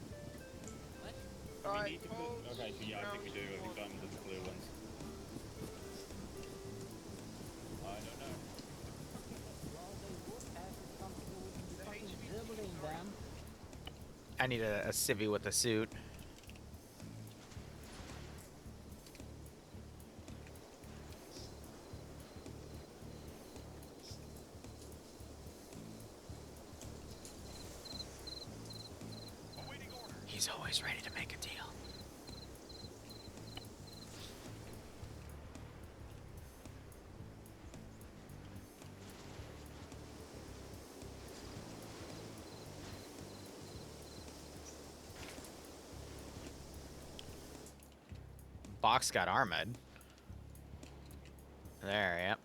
Alright, We need to hold, okay, so yeah, I think we do. I think scrounge, diamond is the clear ones. I don't know. I need a civvy with a suit. He's always ready to make a deal. Box got armored. There, yep.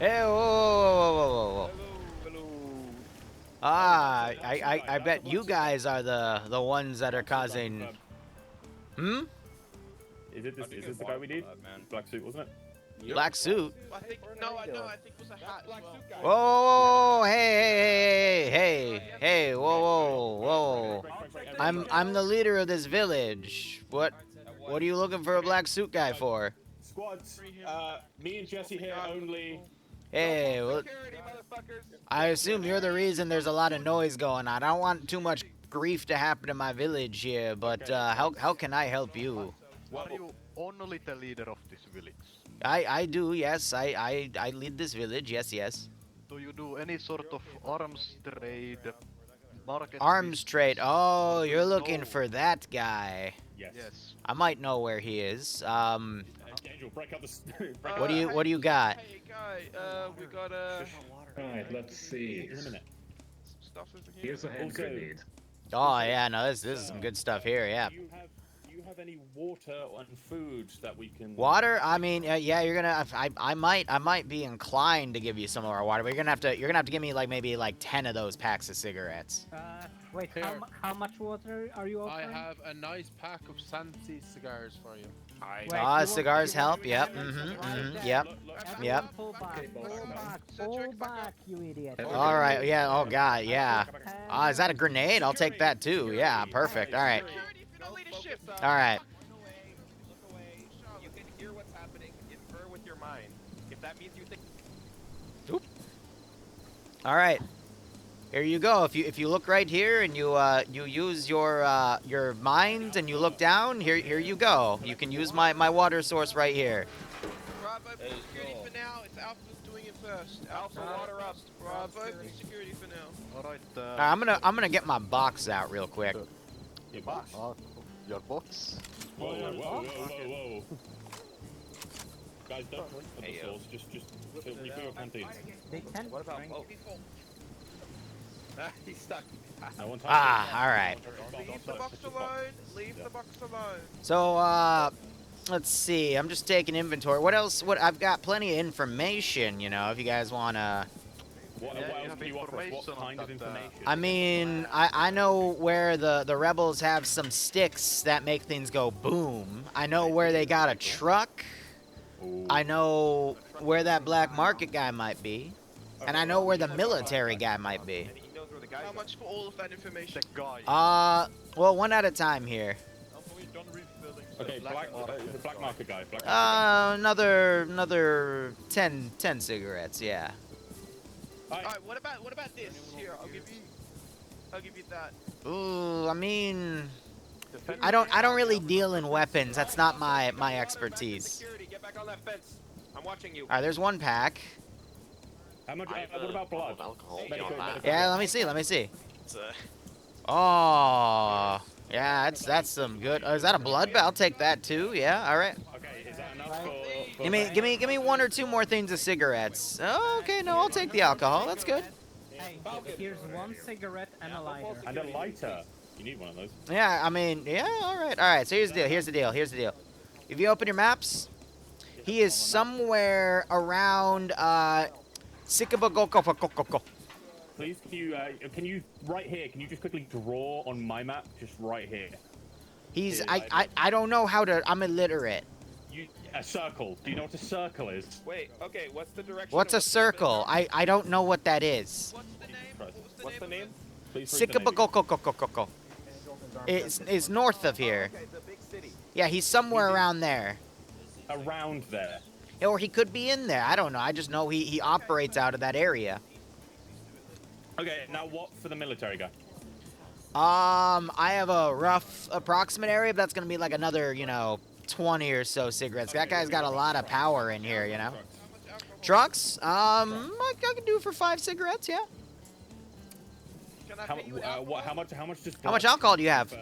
Hey, whoa, whoa, whoa, whoa, whoa. Hello. Ah, I bet you guys are the ones that are causing. Hmm? Is it this? Is this the guy we need? Black suit, wasn't it? Black suit. I think no, I think it was a hat as well. Whoa, whoa, whoa, hey, whoa, whoa, whoa. I'm the leader of this village. What are you looking for a black suit guy for? Squads, me and Jesse here only. Hey, well, I assume you're the reason there's a lot of noise going on. I don't want too much grief to happen to my village here, but how can I help you? Are you only the leader of this village? I do, yes. I lead this village, yes. Do you do any sort of arms trade, market? Arms trade. Oh, you're looking No. for that guy. Yes. I might know where he is. Angel, break up the. What do you got? Hey guy, we got Alright, let's see. In a minute. stuff over here. Here's a hand grenade. Oh yeah, no, this is some good stuff here. Yeah. Do you have any water and food that we can? Water? I mean, yeah, you're gonna. I might be inclined to give you some of our water, but you're gonna have to give me like maybe like 10 of those packs of cigarettes. Wait, how much water are you offering? I have a nice pack of Santi cigars for you. Cigars help. Yep. Yep. Yep. Pull back, you idiot. All right. Yeah. Oh God. Yeah. Is that a grenade? I'll take that too. Yeah. Perfect. All right. All right. Look away. You can hear what's happening. Infer with your mind. If that means you think. All right. Here you go. If you look right here and you use your mind and you look down, here you go. You can use my water source right here. Bravo for security for now. It's Alpha's doing it first. Alpha water up. Bravo for security for now. Alright, I'm gonna get my box out real quick. Your box. Your box? Whoa. Guys, don't drink from the source. Just refill your canteens. What about He's stuck. All right. Leave the box alone. Leave the box alone. So, let's see. I'm just taking inventory. What else? I've got plenty of information, you know, if you guys want to... What else can you offer us? What kind of information? I mean, I know where the rebels have some sticks that make things go boom. I know where they got a truck. I know where that black market guy might be. And I know where the military guy might be. How much for all of that information? Well, one at a time here. Okay, the black market guy. Another 10 cigarettes, yeah. Alright, what about this? Here, I'll give you that. Ooh, I mean, I don't really deal in weapons. That's not my expertise. Security, get back on that fence. I'm watching you. All right, there's one pack. How much? What about blood? Yeah, let me see. Oh, yeah, that's some good. Oh, is that a blood? I'll take that too. Yeah, all right. Okay, is that enough for Give me one or two more things of cigarettes. Oh, okay, no, I'll take the alcohol. That's good. Hey, here's one cigarette and a lighter. And a lighter. You need one of those. Yeah, I mean, yeah, all right. So here's the deal. If you open your maps, he is somewhere around Sikabagokokokoko. Please, can you right here? Can you just quickly draw on my map, just right here? I don't know how to. I'm illiterate. A circle. Do you know what a circle is? Wait. Okay. What's the direction? What's a circle? I don't know what that is. What's the name? Sikabagokokokoko. It's north of here. Okay, the big city. Yeah, he's somewhere around there. Around there. Or he could be in there. I don't know. I just know he operates out of that area. Okay, now what for the military guy? I have a rough approximate area, but that's gonna be like another, 20 or so cigarettes. That guy's got a lot of power in here, you know. Trucks? I can do for 5 cigarettes, yeah. How much? How much? Just How much alcohol do you have?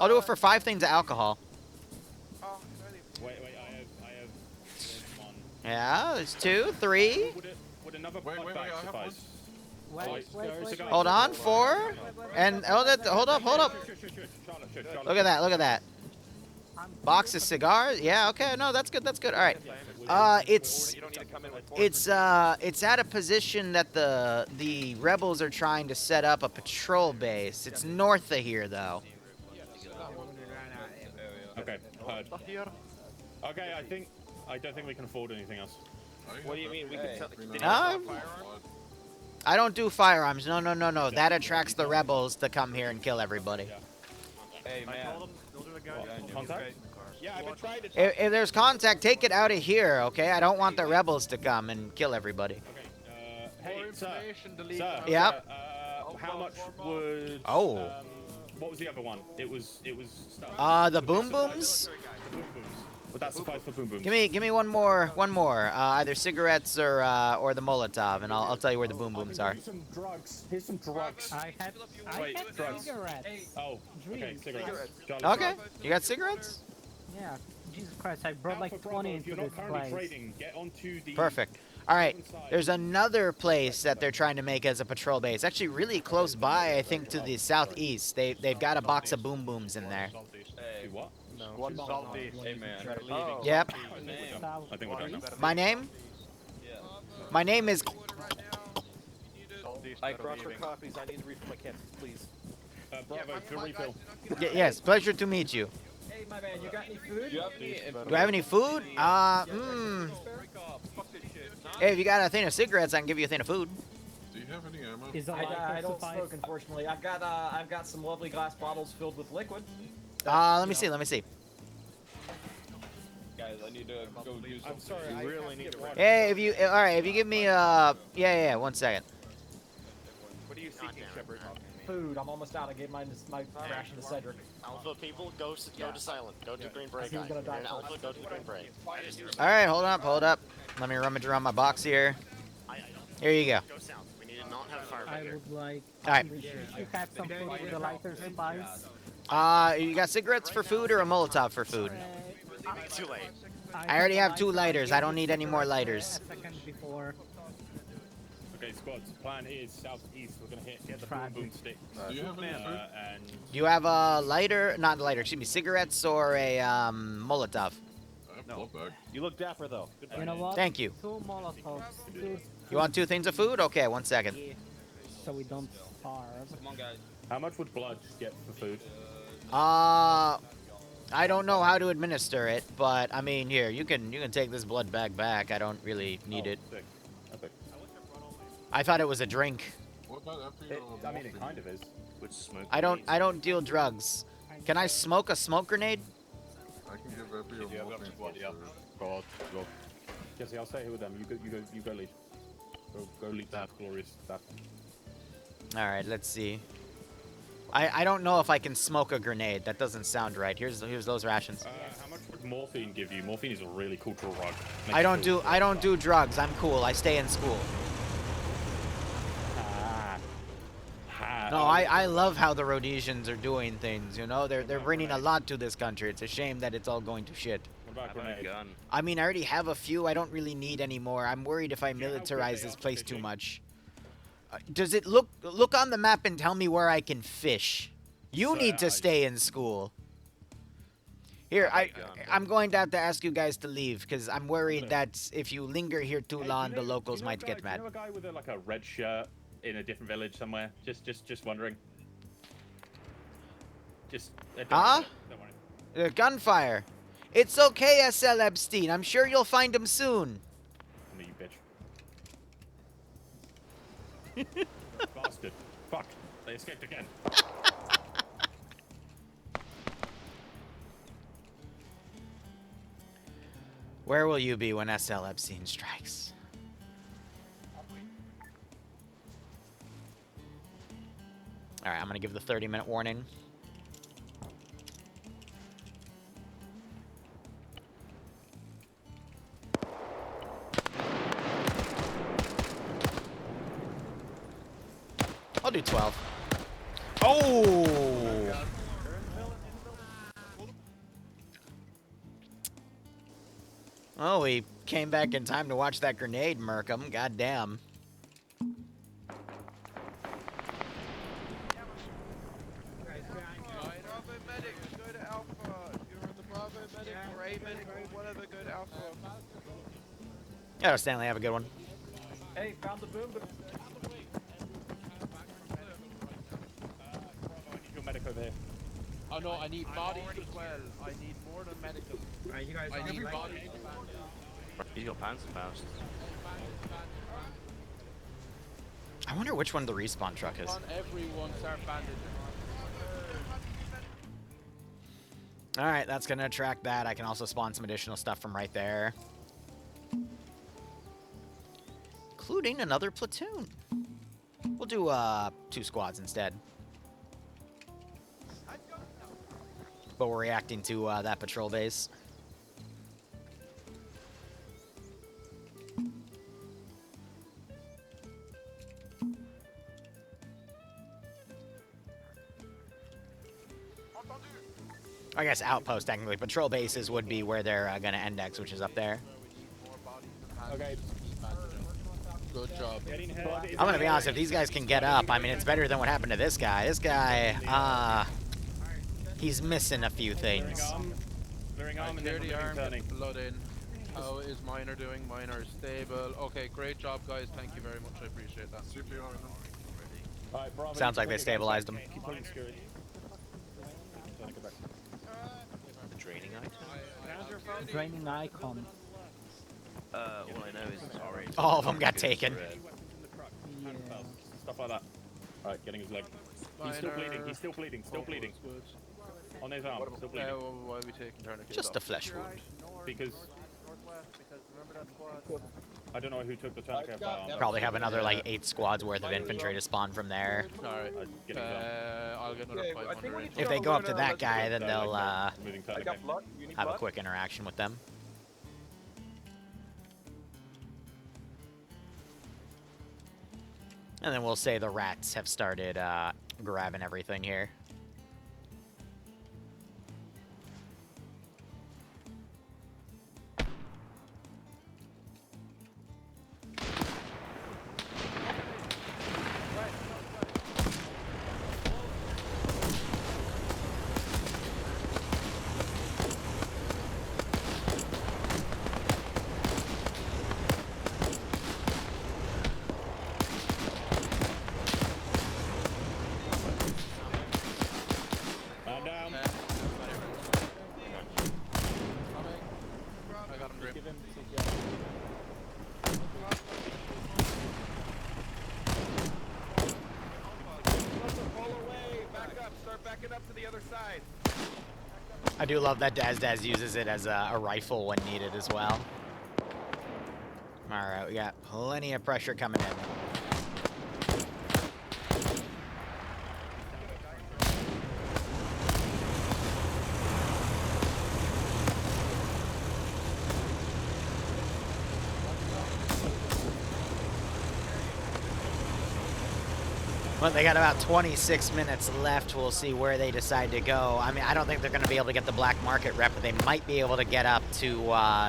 I'll do it for 5 things of alcohol. Wait, I have one. Yeah, there's 2, 3. Would another bag suffice? Wait. Hold on, 4. And hold up. Look at that. Box of cigars? Yeah, okay, no, that's good, that's good. All right. It's at a position that the rebels are trying to set up a patrol base. It's north of here, though. Okay, heard. Okay, I don't think we can afford anything else. What do you mean? We can tell. Did you Um, sell firearms? I don't do firearms. No, no, no, no. That attracts the rebels to come here and kill everybody. Hey man. Contact? Yeah, I've been trying to. If there's contact, take it out of here, okay? I don't want the rebels to come and kill everybody. Hey, sir. Yep. How much would? Oh. What was the other one? It was stuff. The boom booms? The boom booms. Would that suffice for boom booms? Give me one more. Either cigarettes or the Molotov, and I'll tell you where the boom booms are. Here's some drugs. Here's some drugs. I had drugs. cigarettes. Oh, okay, cigarettes. Okay, you got cigarettes? Yeah. Jesus Christ, I brought like 20 into this place. Trading, get onto the Perfect. All right, there's another place that they're trying to make as a patrol base. Actually, really close by, I think, to the southeast. They've got a box of boom booms in there. Hey, what? One southeast. Hey man. Yep. I think we're done now. My name? My name is. I brought your copies. I need to refill my can, please. Bravo, for refill. Yes, pleasure to meet you. Hey, my man, you got any food? Do I have any food? Hey, if you got a thing of cigarettes, I can give you a thing of food. Do you have any ammo? I don't smoke, unfortunately. I've got some lovely glass bottles filled with liquid. Let me see. Guys, I need to go do something. I'm sorry, I really need to run. Hey, if you give me yeah, 1 second. What are you seeking, Shepard? Food. I'm almost out. I gave my ration to Cedric. Alpha people, go to silent. Go to green break. He's gonna die And Alpha, go to the green break. All right, hold up. Let me rummage around my box here. Here you go. Go south. We need to not have fire I back here. would like. All right. You have some food with a lighter spice. You got cigarettes for food or a Molotov for food? Too late. I already have 2 lighters. I don't need any more lighters. A second before. Okay, squads. Plan is southeast. We're gonna get the boom boom stick. Do you have any food? And Do you have a lighter? Not a lighter. Excuse me. Cigarettes or a Molotov? I have blood bag. You look dapper though. You know what? Thank you. 2 Molotovs. You want 2 things of food? Okay, 1 second. So we don't starve. Come on, guys. how much would blood get for food? I don't know how to administer it, but I mean, here you can take this blood bag back. I don't really need it. Sick. Okay. I thought it was a drink. What about epi or I mean, it kind of is. Which smoke? I don't deal drugs. Can I smoke a smoke grenade? I can give epi or morphine for food. God. Jesse, I'll stay here with them. You go lead. Go lead that glorious stuff. All right, let's see. I don't know if I can smoke a grenade. That doesn't sound right. Here's those rations. How much would morphine give you? Morphine is a really cool drug. I don't do drugs. I'm cool. I stay in school. No, I love how the Rhodesians are doing things. You know, they're bringing a lot to this country. It's a shame that it's all going to shit. What about grenade? I mean, I already have a few. I don't really need any more. I'm worried if I militarize this place too much. Does it look on the map and tell me where I can fish? You need to stay in school. Here, I'm going to have to ask you guys to leave because I'm worried that if you linger here too long, the locals might get mad. You know a guy with a red shirt in a different village somewhere? Just wondering. Don't worry. Gunfire. It's okay, S.L. Epstein. I'm sure you'll find him soon. Me, you bitch. Bastard. Fuck. They escaped again. Where will you be when S.L. Epstein strikes? Alright, I'm gonna give the 30-minute warning. I'll do 12. Oh! Oh, we came back in time to watch that grenade murk him. Goddamn. Medics, go to Alpha. If you're on the Bravo, Whatever, go to Alpha. Yeah, Stanley, have a good one. Hey, found the boom boom. I need your medic over here. Oh no, I need bodies as well. I need more than medical. Alright, you guys I on need right? bodies. He's got pants and fast. I wonder which one the respawn truck is. On everyone, start bandaging. Alright, that's going to attract that. I can also spawn some additional stuff from right there. Including another platoon. We'll do 2 squads instead. But we're reacting to that patrol base. I guess outpost technically. Patrol bases would be where they're going to index, which is up there. Okay. Good job. I'm going to be honest, if these guys can get up, I mean, it's better than what happened to this guy. This guy, he's missing a few things. Clearing arm and Clear then the arm, turning. blood in. How is Miner doing? Miner is stable. Okay, great job, guys. Thank you very much. I appreciate that. Alright, Bravo, Sounds like they keep pulling stabilized him. back. Keep pulling security. Turning it back. The training item? Draining icon. All I know is it's orange. All of them got taken. Yeah. Stuff like that. Alright, getting his leg. He's still bleeding, he's still bleeding, still bleeding. On his arm, still bleeding. Why are we taking tourniquets Just off? a flesh wound. Because I don't know who took the tourniquet off my arm. Probably have another like 8 squads worth of infantry to spawn from there. Alright, I'll get another 500 in. If they go up to that guy, then they'll Moving I tourniquet. got blood. You need have a blood? quick interaction with them. And then we'll say the rats have started grabbing everything here. I'm down. I got him, Dream. Give him Pull away. Back up. Start backing up to the other side. I do love that Daz uses it as a rifle when needed as well. Alright, we got plenty of pressure coming in. Well, they got about 26 minutes left. We'll see where they decide to go. I mean, I don't think they're going to be able to get the black market rep, but they might be able to get up to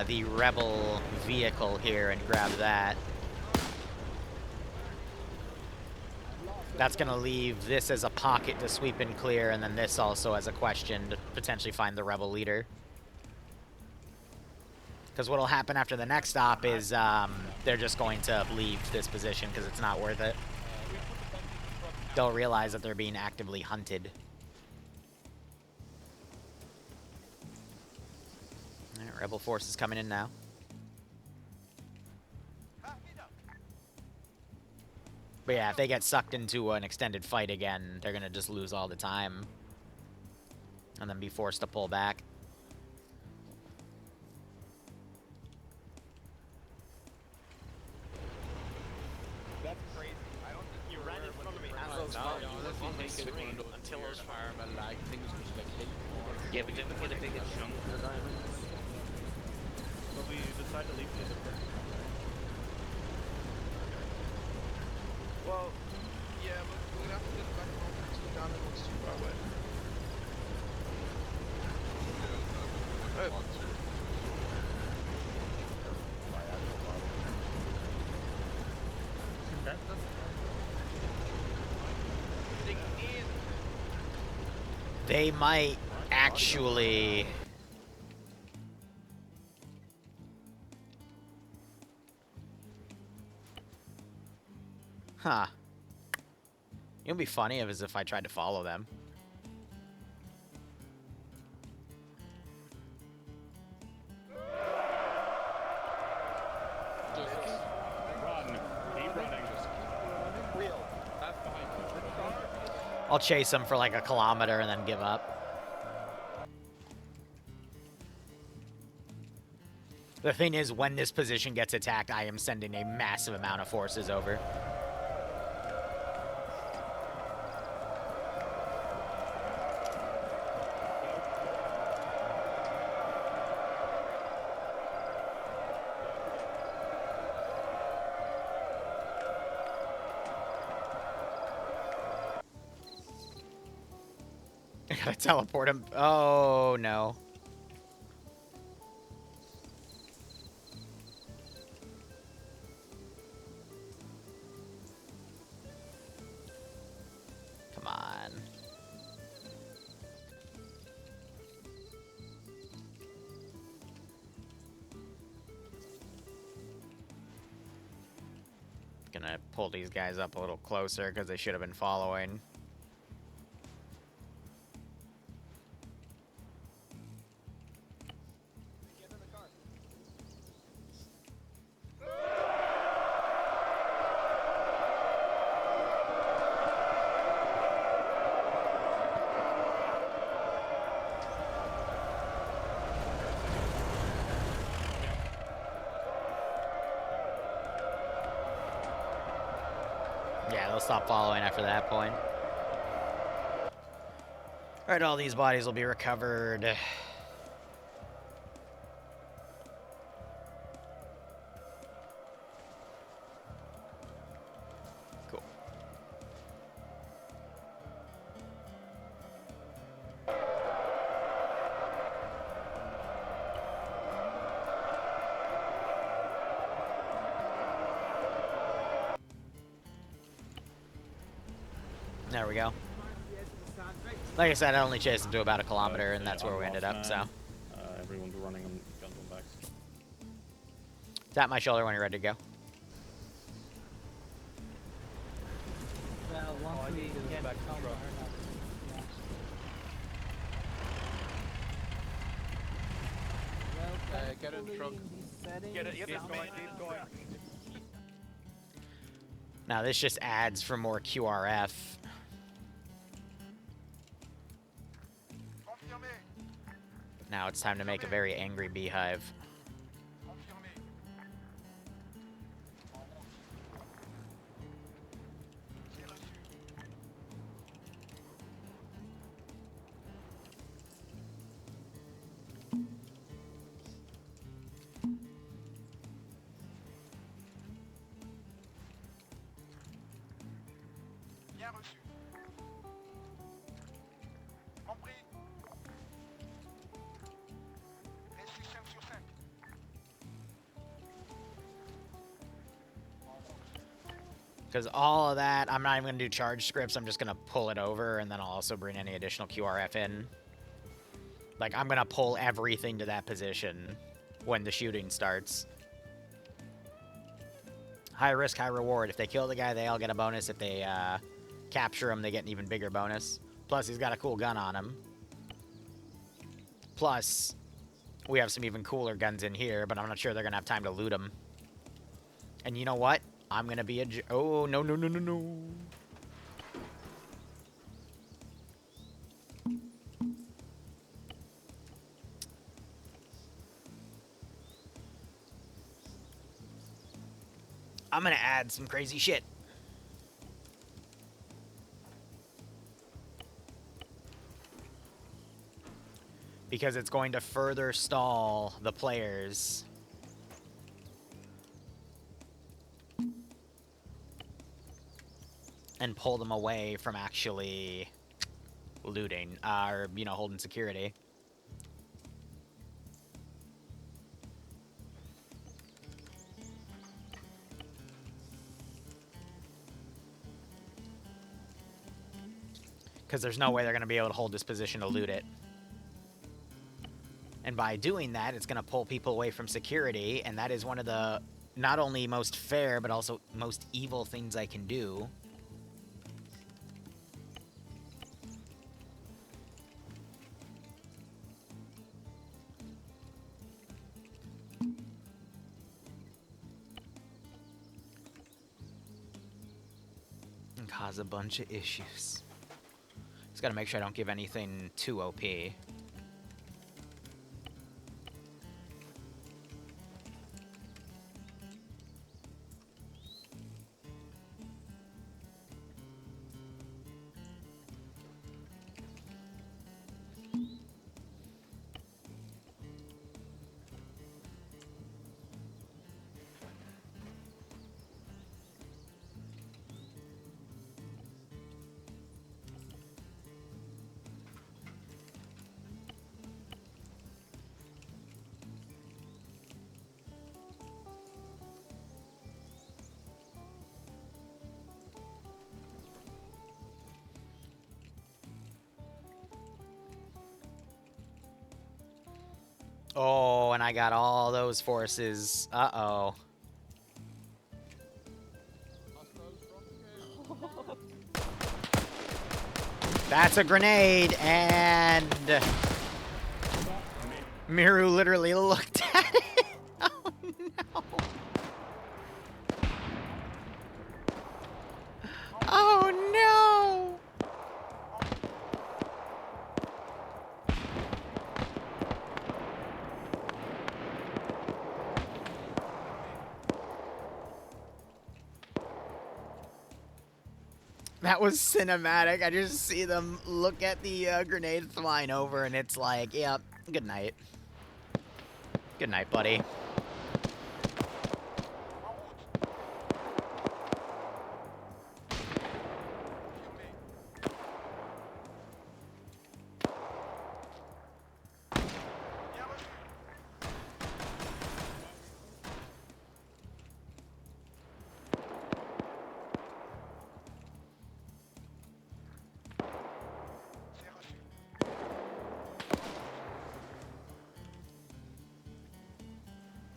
the rebel vehicle here and grab that. That's going to leave this as a pocket to sweep and clear, and then this also as a question to potentially find the rebel leader. Because what will happen after the next stop is they're just going to leave this position because it's not worth it. They'll realize that they're being actively hunted. All right, rebel forces coming in now. But yeah, if they get sucked into an extended fight again, they're gonna just lose all the time. And then be forced to pull back. That's crazy. I don't think you ran in front of me as those Until those firemen like things just like hit. Yeah, but didn't we get a bigger chunk of the diamonds? So we decide to leave the other. Well, yeah, but we're gonna have to get it back home because we're down and it's too far away. They might actually... Huh. It would be funny if I tried to follow them. Just run. Keep running. Real. That's behind you. I'll chase them for like a kilometer and then give up. The thing is, when this position gets attacked, I am sending a massive amount of forces over. I gotta teleport him. Oh, no. Come on. Gonna pull these guys up a little closer because they should have been following. Yeah, they'll stop following after that point. Alright, all these bodies will be recovered. Cool. There we go. Like I said, I only chased him to about a kilometer, and that's where we ended up, so. Everyone's running on guns on backs. Tap my shoulder when you're ready to go. Well, once we get back to truck. Get in the truck. Get it, keep going, keep going. Now, this just adds for more QRF. Now it's time to make a very angry beehive. Bien reçu. Compris. Reçu 5 sur 5. Because all of that, I'm not even going to do charge scripts. I'm just going to pull it over, and then I'll also bring any additional QRF in. Like, I'm going to pull everything to that position when the shooting starts. High risk, high reward. If they kill the guy, they all get a bonus. If they capture him, they get an even bigger bonus. Plus, he's got a cool gun on him. Plus, we have some even cooler guns in here, but I'm not sure they're going to have time to loot them. And you know what? I'm going to be a... Oh, no, no, no, no, no. I'm going to add some crazy shit. Because it's going to further stall the players. And pull them away from actually looting, or, you know, holding security. Because there's no way they're going to be able to hold this position to loot it. And by doing that, it's going to pull people away from security, and that is one of the not only most fair, but also most evil things I can do. And cause a bunch of issues. Just gotta make sure I don't give anything too OP. Oh, and I got all those forces. Uh-oh. That's a grenade, and Miru literally looked at it. Oh, no. Oh, no. That was cinematic. I just see them look at the grenade flying over, and it's like, yep, good night. Good night, buddy.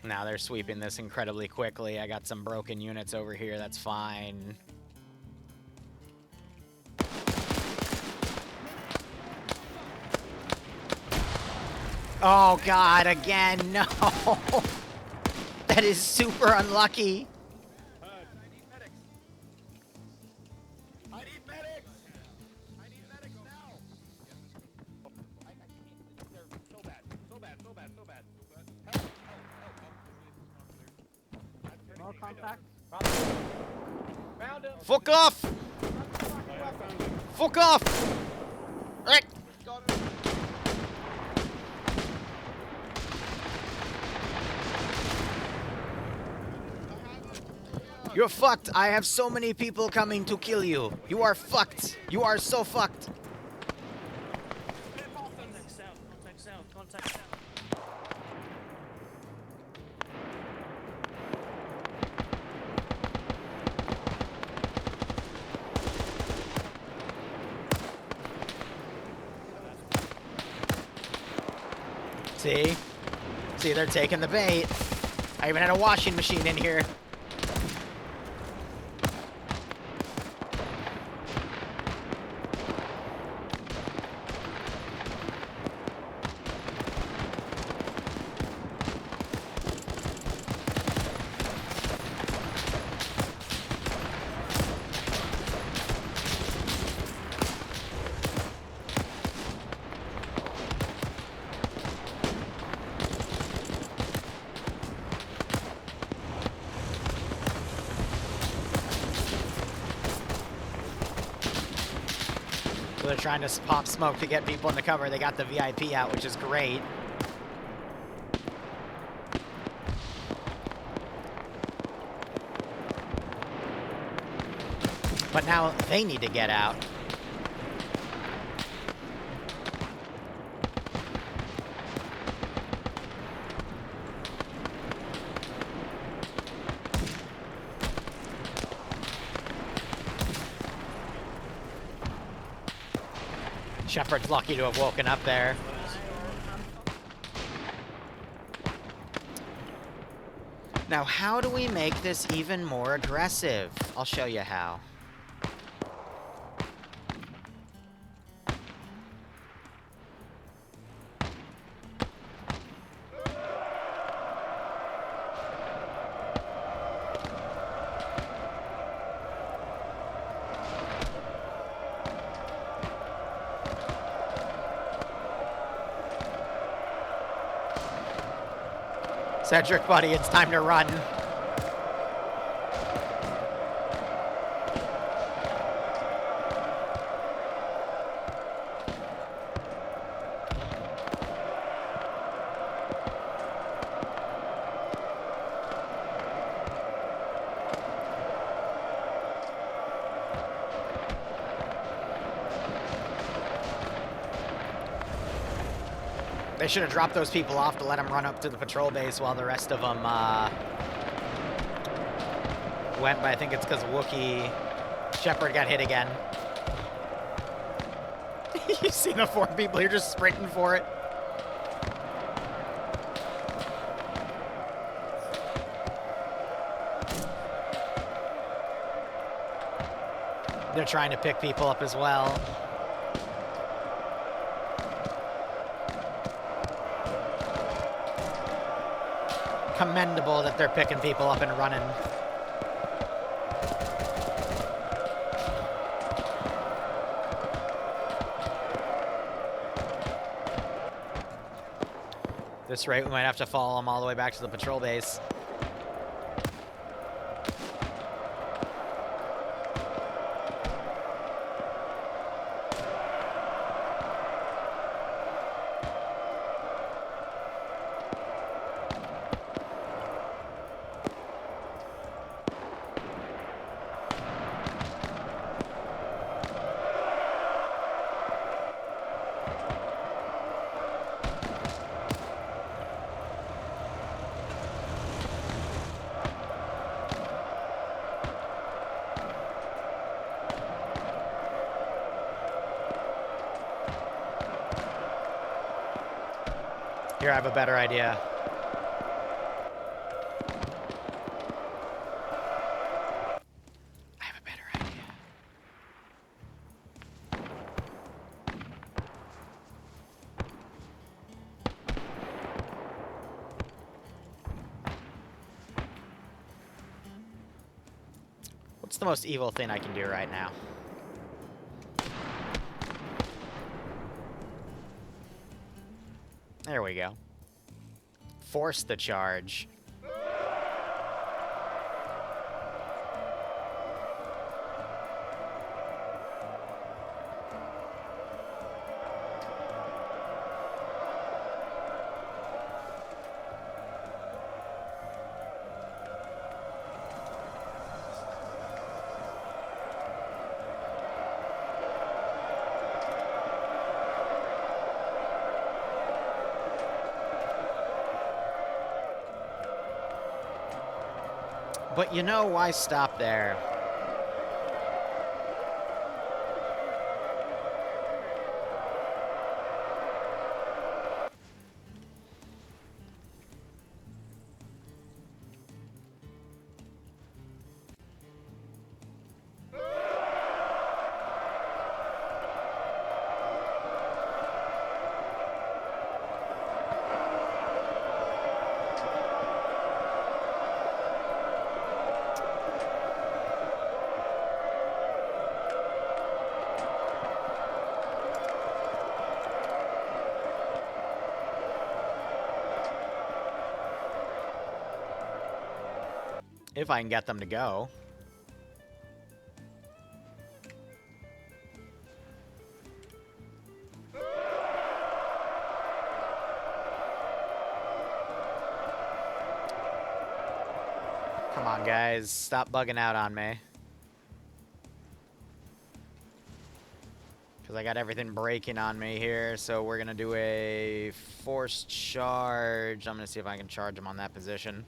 Now they're sweeping this incredibly quickly. I got some broken units over here. That's fine. Oh, God, again. No. That is super unlucky. No contact. Found him. Fuck off! Fuck off! Right. You're fucked. I have so many people coming to kill you. You are fucked. You are so fucked. Contact south, contact south, contact south. See? See, they're taking the bait. I even had a washing machine in here. So they're trying to pop smoke to get people in the cover. They got the VIP out, which is great. But now they need to get out. Shepard's lucky to have woken up there. Now, how do we make this even more aggressive? I'll show you how. Cedric, buddy, it's time to run. They should have dropped those people off to let them run up to the patrol base while the rest of them went, but I think it's because Wookiee Shepard got hit again. You see the 4 people here just sprinting for it. They're trying to pick people up as well. Commendable that they're picking people up and running. This rate, we might have to follow them all the way back to the patrol base. Here, I have a better idea. I have a better idea. What's the most evil thing I can do right now? There we go. Force the charge. But you know, why stop there? If I can get them to go. Come on, guys. Stop bugging out on me. Because I got everything breaking on me here, so we're going to do a forced charge. I'm going to see if I can charge them on that position.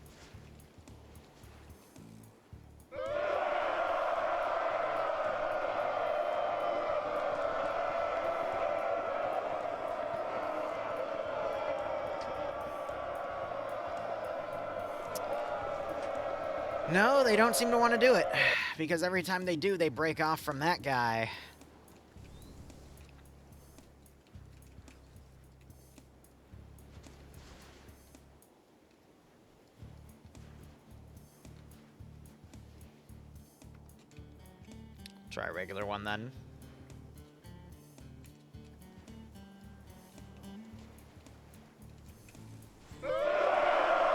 No, they don't seem to want to do it. Because every time they do, they break off from that guy. Try a regular one then.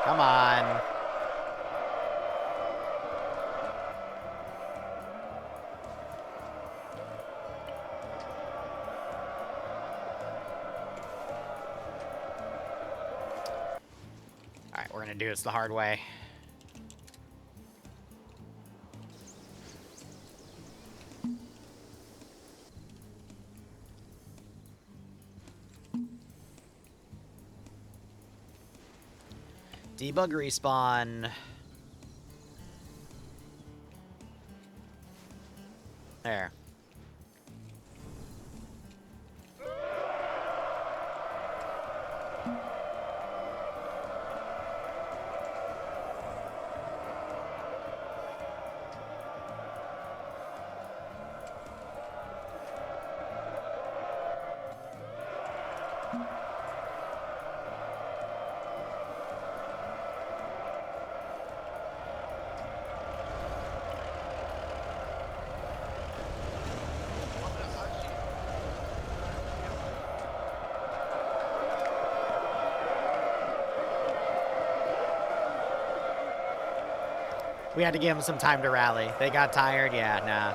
Come on. Alright, we're gonna do this the hard way. Debug respawn. There. We had to give them some time to rally. They got tired? Yeah, nah.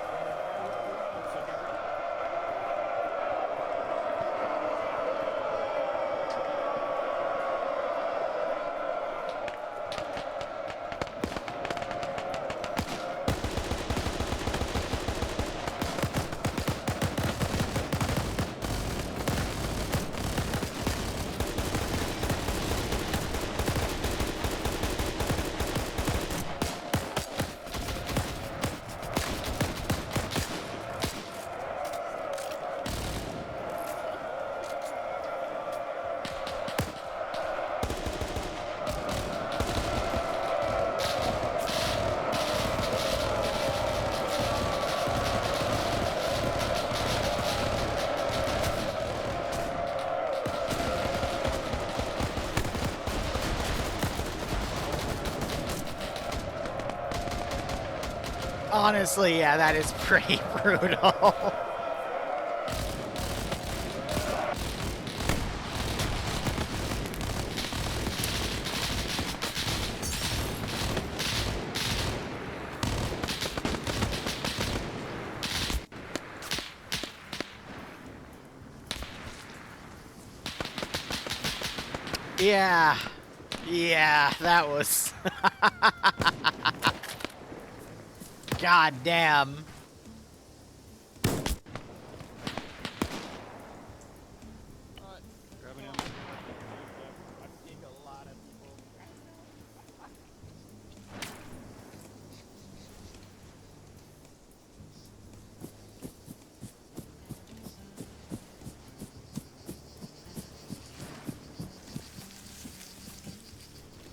Honestly, yeah, that is pretty brutal. Yeah. Yeah, that was... God damn.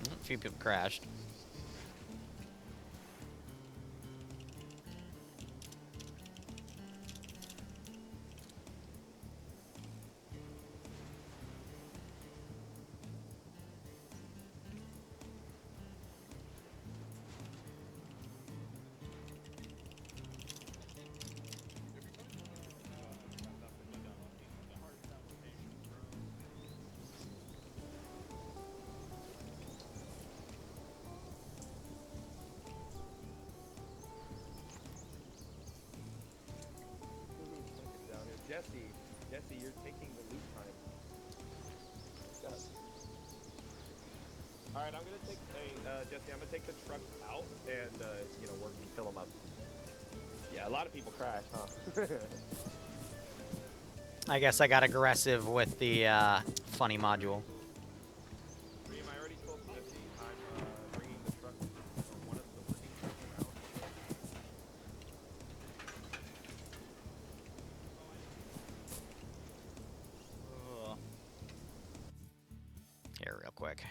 A few people crashed. Jesse, you're taking the loot time. All right, I'm gonna take Jesse. I'm gonna take the truck out and work and fill them up. Yeah, a lot of people crash, huh? I guess I got aggressive with the funny module. I already told Jesse I'm bringing the truck, or one of the working trucks out. Here, real quick.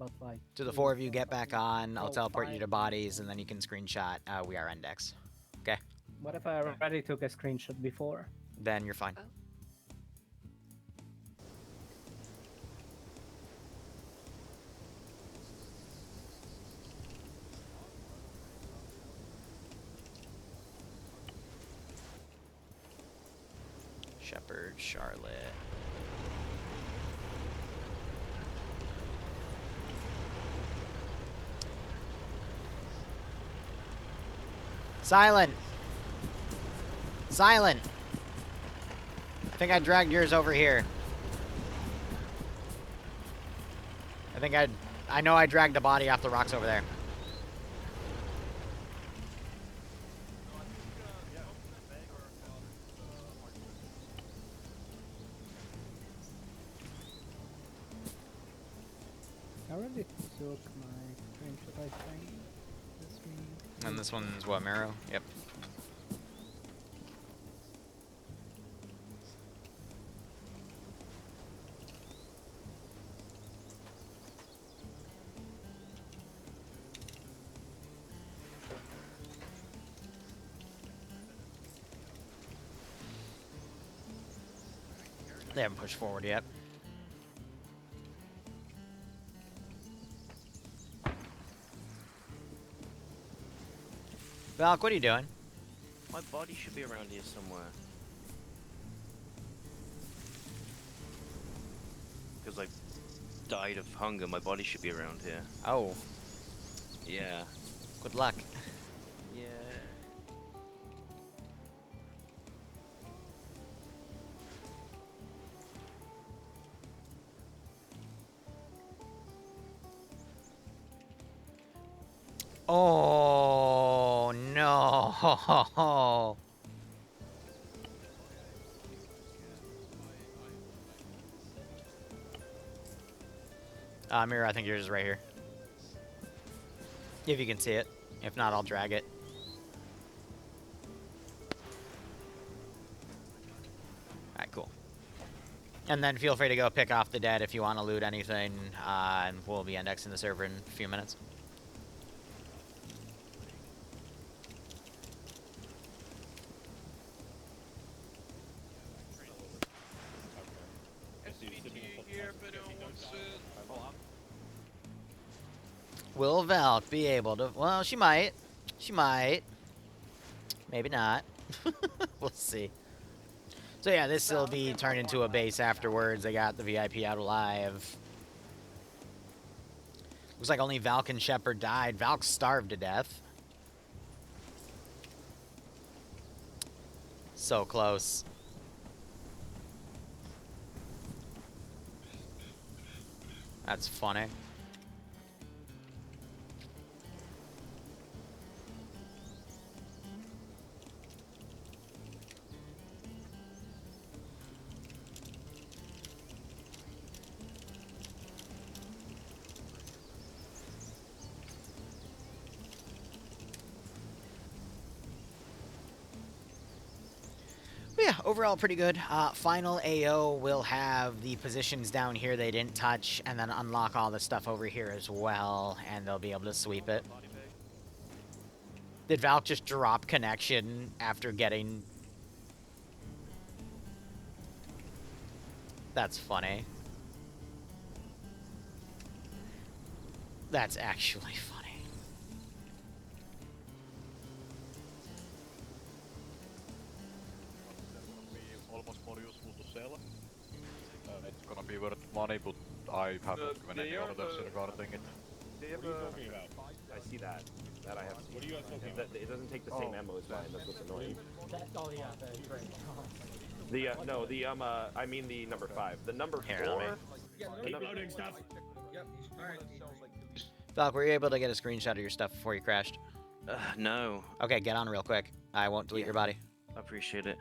but like. To the four of you, get back on. I'll Oh, teleport you fine. to bodies, and then you can screenshot. We are index. Okay? What if I already took a screenshot before? Then you're fine. Shepherd, Charlotte. Silent! Silent! I think I dragged yours over here. I know I dragged the body off the rocks over there. I already took my screenshot, I think. And this one's what, Mero? Yep. They haven't pushed forward yet. Valk, what are you doing? My body should be around here somewhere. Because I died of hunger, my body should be around here. Oh. Yeah. Good luck. Yeah. Oh no! Mira, I think yours is right here. If you can see it. If not, I'll drag it. Alright, cool. And then feel free to go pick off the dead if you want to loot anything, and we'll be indexing the server in a few minutes. Will Valk be able to... Well, she might. She might. Maybe not. We'll see. So yeah, this will be turned into a base afterwards. They got the VIP out alive. Looks like only Valk and Shepard died. Valk starved to death. So close. That's funny. But yeah, overall pretty good. Final AO will have the positions down here they didn't touch, and then unlock all the stuff over here as well, and they'll be able to sweep it. Did Valk just drop connection after getting... That's funny. That's actually funny. Almost more useful to sell. It's gonna be worth money, but I haven't given any orders regarding it. What are you talking about? I see that. That I have seen. What are you guys talking about? It doesn't take the same ammo as mine. That's what's annoying. Oh yeah, the drink. The no, the I mean the number 5. The number 4. Keep loading stuff. Yep. Alright. Valk, were you able to get a screenshot of your stuff before you crashed? No. Okay, get on real quick. I won't delete your body. I appreciate it.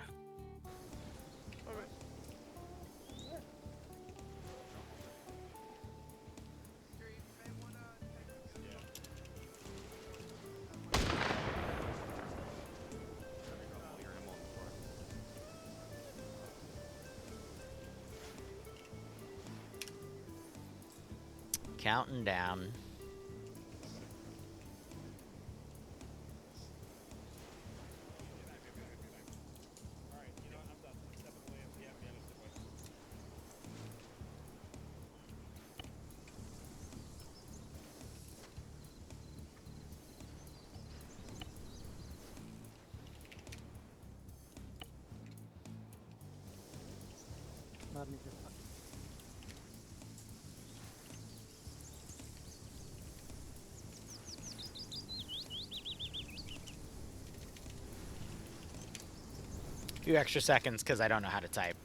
Counting down. Let me just fucking. A few extra seconds because I don't know how to type.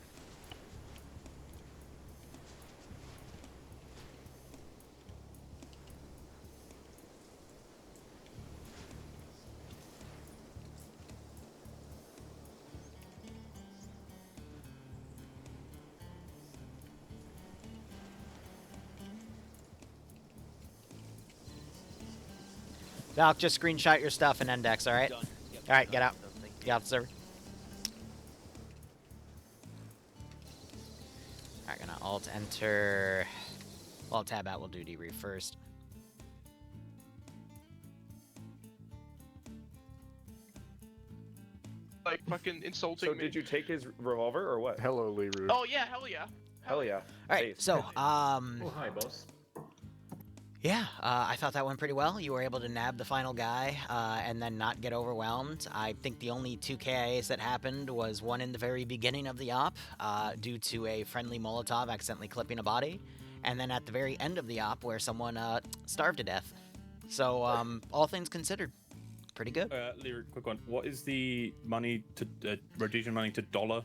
Valk, just screenshot your stuff and index, alright? Alright, get out. Get out the server. Alright, gonna alt-enter... Alt-tab out, we'll do debrief first. Like fucking insulting So me. did you take his revolver or what? Hello, Liru. Oh yeah, hell yeah. Hell yeah. Alright, so, Oh, hi, boss. yeah, I thought that went pretty well. You were able to nab the final guy, and then not get overwhelmed. I think the only 2 KIAs that happened was one in the very beginning of the op, due to a friendly Molotov accidentally clipping a body, and then at the very end of the op where someone, starved to death. So, all things considered, pretty good. Liru, quick one. What is the money to, Rhodesian money to dollar?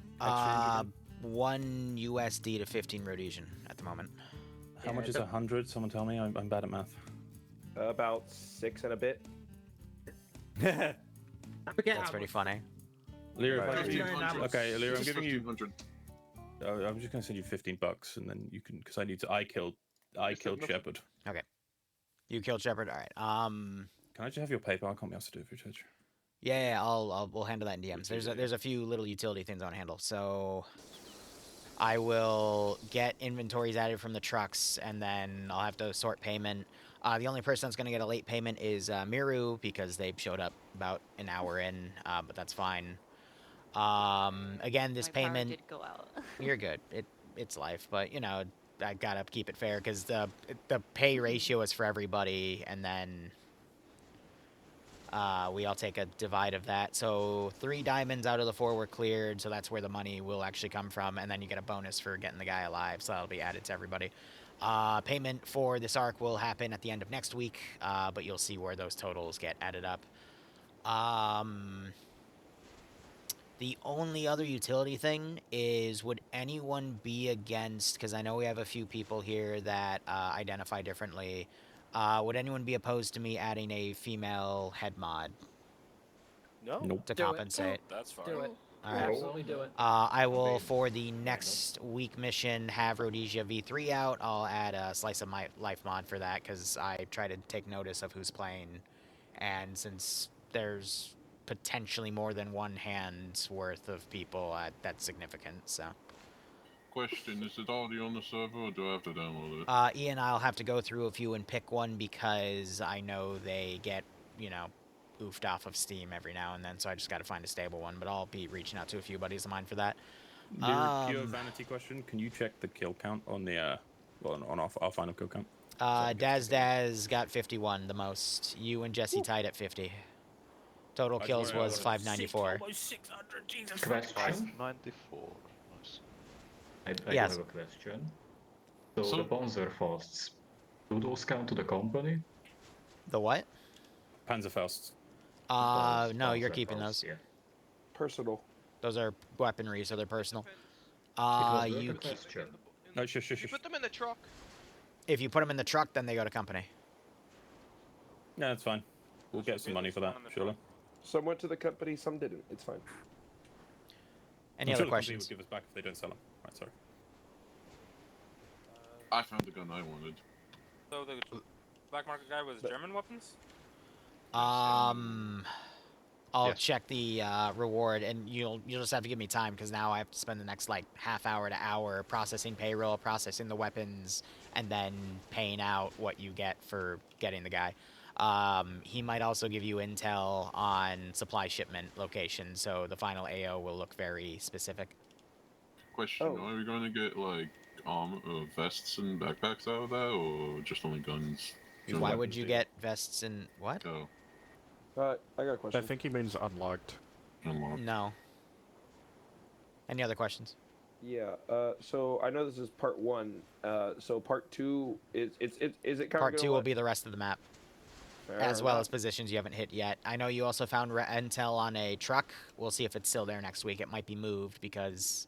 1 USD to 15 Rhodesian at the moment. How much is 100? Someone tell me. I'm bad at math. About 6 and a bit. That's pretty funny. Liru, if I give you, 1500. okay, Liru, I'm Just giving you. 1500. I'm just gonna send you $15, and then you can, because I need to. I killed Shepard. Okay. You killed Shepard. All right. Can I just have your paper? I can't be asked to do it for Twitch. Yeah, we'll handle that in DMs. There's a few little utility things I want to handle. So I will get inventories added from the trucks, and then I'll have to sort payment. The only person that's going to get a late payment is Miru, because they showed up about an hour in, but that's fine. Again, this My power payment... did go out. You're good. It's life, but, you know, I gotta keep it fair, because the pay ratio is for everybody, and then... we all take a divide of that. So 3 diamonds out of the 4 were cleared, so that's where the money will actually come from, and then you get a bonus for getting the guy alive, so that'll be added to everybody. Payment for this arc will happen at the end of next week, but you'll see where those totals get added up. The only other utility thing is, would anyone be against, because I know we have a few people here that identify differently, would anyone be opposed to me adding a female head mod? No. Nope. To Do it. compensate? That's fine. Do it. All right. Absolutely do it. I will, for the next week mission, have Rhodesia V3 out. I'll add a Slice of My Life mod for that, because I try to take notice of who's playing. And since there's potentially more than one hand's worth of people, that's significant, so... Question, is it already on the server or do I have to download it? Ian, I'll have to go through a few and pick one, because I know they get, you know, oofed off of Steam every now and then, so I just gotta find a stable one, but I'll be reaching out to a few buddies of mine for that. Pure vanity question. Can you check the kill count on the, on our final kill count? Daz got 51, the most. You and Jesse tied at 50. Total kills was 594. Almost 600, Jesus Question? 594. Nice. I Yes. have a question. So the Panzerfausts, do those count to the company? The what? Panzerfaust. No, you're keeping those. Yeah. Personal. Those are weaponry, so they're personal. You question. No, shush. You put them in the truck. If you put them in the truck, then they go to company. No, that's fine. We'll get some money for that, surely. Some went to the company, some didn't. It's fine. Any I'm other sure questions? the company would give us back if they don't sell them. Right, sorry. I found the gun I wanted. So the black market guy was German weapons? I'll check the reward, and you'll just have to give me time because now I have to spend the next like half hour to hour processing payroll, processing the weapons, and then paying out what you get for getting the guy. He might also give you intel on supply shipment location, so the final AO will look very specific. Question: Are we going to get like vests and backpacks out of that, or just only guns? Why would you get vests and what? Oh. I got a question. I think he means unlocked. Unlocked. No. Any other questions? Yeah. So I know this is part 1. So part 2 is it kind Part of 2 will be the rest of the map. Fair as well enough. as positions you haven't hit yet. I know you also found intel on a truck. We'll see if it's still there next week. It might be moved because,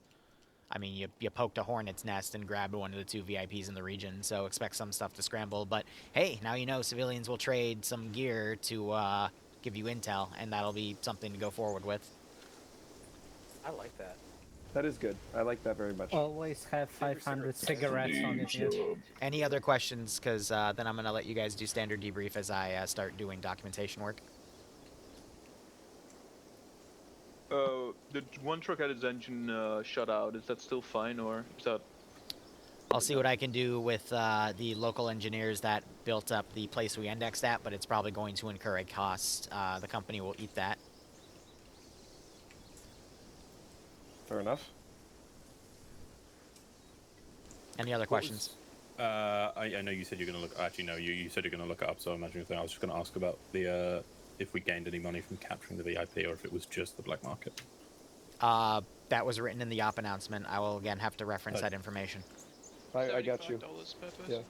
I mean, you poked a hornet's nest and grabbed one of the 2 VIPs in the region, so expect some stuff to scramble. But hey, now you know civilians will trade some gear to give you intel, and that'll be something to go forward with. I like that. That is good. I like that very much. Always have 500 cigarettes on it. Yeah. Any other questions? Because then I'm going to let you guys do standard debrief as I start doing documentation work. The one truck had its engine shut out. Is that still fine, or is that... I'll see what I can do with the local engineers that built up the place we indexed at, but it's probably going to incur a cost. The company will eat that. Fair enough. Any other questions? I know you said you're going to look... Actually, no, you said you're going to look it up, so I imagine I was just going to ask about the... if we gained any money from capturing the VIP, or if it was just the black market. That was written in the op announcement. I will, again, have to reference that information. I got you. Yeah. I'm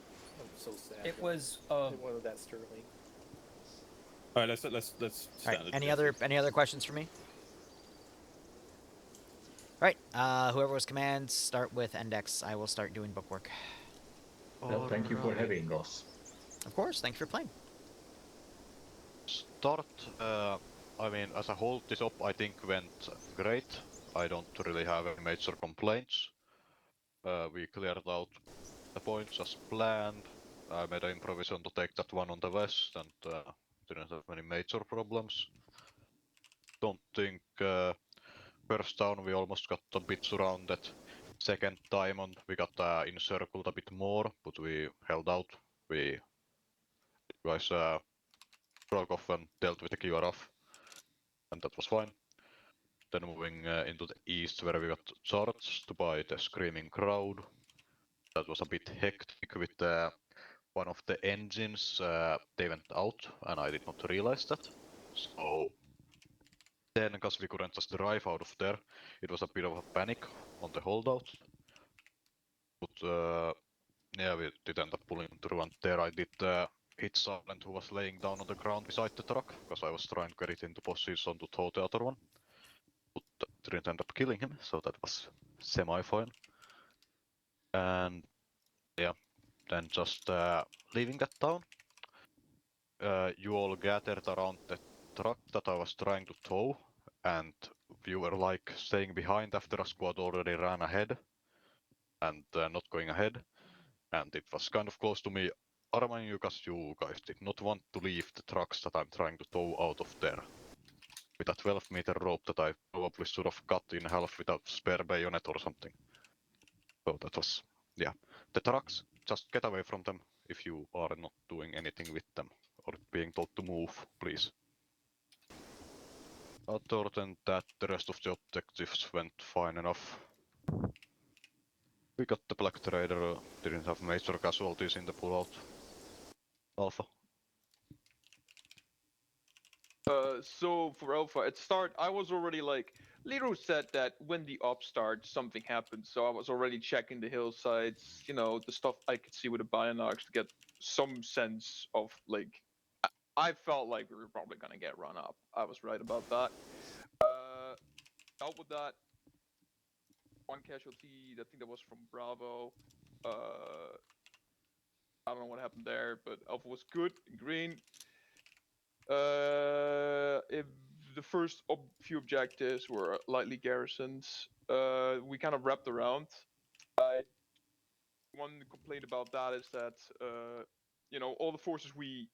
so sad. It was one of that sterling. All right, let's All right. Any other questions for me? All right. Whoever was commands, start with index. I will start doing bookwork. Well, thank you for having us. Of course. Thanks for playing. Start, I mean, as a whole, this op I think went great. I don't really have any major complaints. We cleared out the points as planned. I made an improvisation to take that one on the west and didn't have any major problems. Don't think first down we almost got a bit surrounded. Second diamond we got encircled a bit more, but we held out. We guys broke off and dealt with the QRF, and that was fine. Then moving into the east where we got charged by the screaming crowd. That was a bit hectic with one of the engines, they went out and I did not realize that. So then, because we couldn't just drive out of there, it was a bit of a panic on the holdout. But yeah, we did end up pulling through, and there I did hit Silent, who was laying down on the ground beside the truck, because I was trying to get it into position to tow the other one. But didn't end up killing him, so that was semi-fine. And yeah, then just leaving that town, you all gathered around the truck that I was trying to tow, and you were like staying behind after a squad already ran ahead and not going ahead, and it was kind of close to me arming you because you guys did not want to leave the trucks that I'm trying to tow out of there. With a 12-meter rope that I probably should have cut in half with a spare bayonet or something. So that was, yeah. The trucks, just get away from them if you are not doing anything with them or being told to move, please. Other than that, the rest of the objectives went fine enough. We got the Black Trader, didn't have major casualties in the pullout. Alpha. So for Alpha, at start, I was already like, Liru said that when the op starts, something happens. So I was already checking the hillsides, you know, the stuff I could see with the binocs to get some sense of like, I felt like we were probably gonna get run up. I was right about that. Out with that. One casualty, I think that was from Bravo. I don't know what happened there, but Alpha was good, green. If the first few objectives were lightly garrisons, we kind of wrapped around. One complaint about that is that you know, all the forces we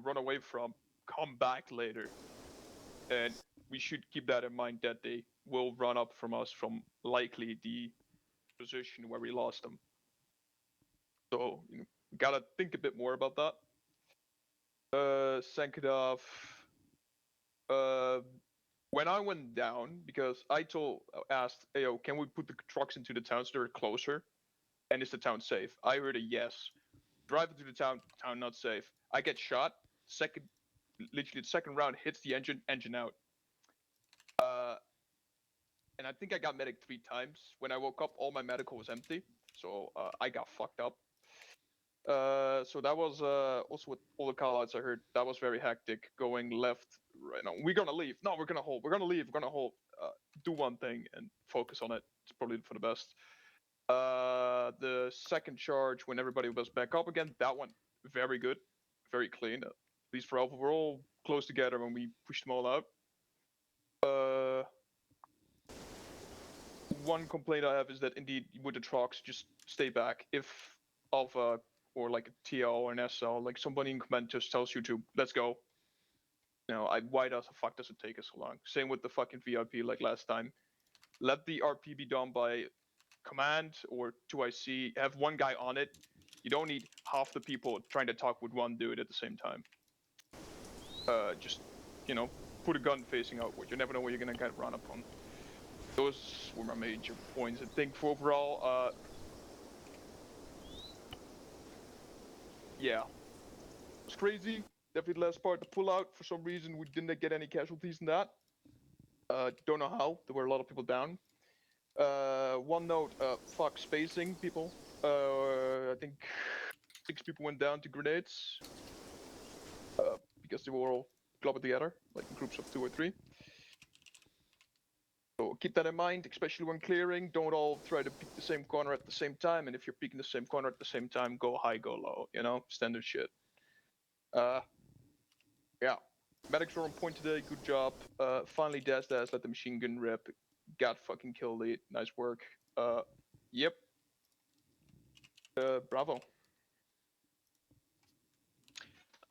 run away from come back later, and we should keep that in mind that they will run up from us from likely the position where we lost them. So gotta think a bit more about that. Sankadov. When I went down, because I asked, "Yo, can we put the trucks into the town so they're closer? And is the town safe?" I heard a yes. Drive into the town not safe. I get shot. Literally the second round hits the engine out. And I think I got medic 3 times. When I woke up, all my medical was empty, so I got fucked up. So that was also with all the callouts I heard. That was very hectic. Going left, right now. We're gonna leave. No, we're gonna hold. We're gonna leave. We're gonna hold. Do one thing and focus on it. It's probably for the best. The second charge, when everybody was back up again, that went very good, very clean. At least for Alpha, we're all close together when we pushed them all out. One complaint I have is that indeed with the trucks, just stay back. If Alpha or like a TL or an SL, like somebody in command just tells you to, let's go. Why does the fuck does it take us so long? Same with the fucking VIP like last time. Let the RP be done by command or 2IC. Have one guy on it. You don't need half the people trying to talk with one dude at the same time. Just, put a gun facing outward. You never know where you're gonna get run upon. Those were my major points. I think for overall, yeah, it's crazy. Definitely the last part to pull out. For some reason, we didn't get any casualties in that. Don't know how. There were a lot of people down. One note, fuck spacing, people. I think 6 people went down to grenades. Because they were all clubbed together, like in groups of 2 or 3. So keep that in mind, especially when clearing. Don't all try to peek the same corner at the same time. And if you're peeking the same corner at the same time, go high, go low. Standard shit. Yeah. Medics were on point today. Good job. Finally, Daz let the machine gun rip. Got fucking killed it. Nice work. Yep. Bravo.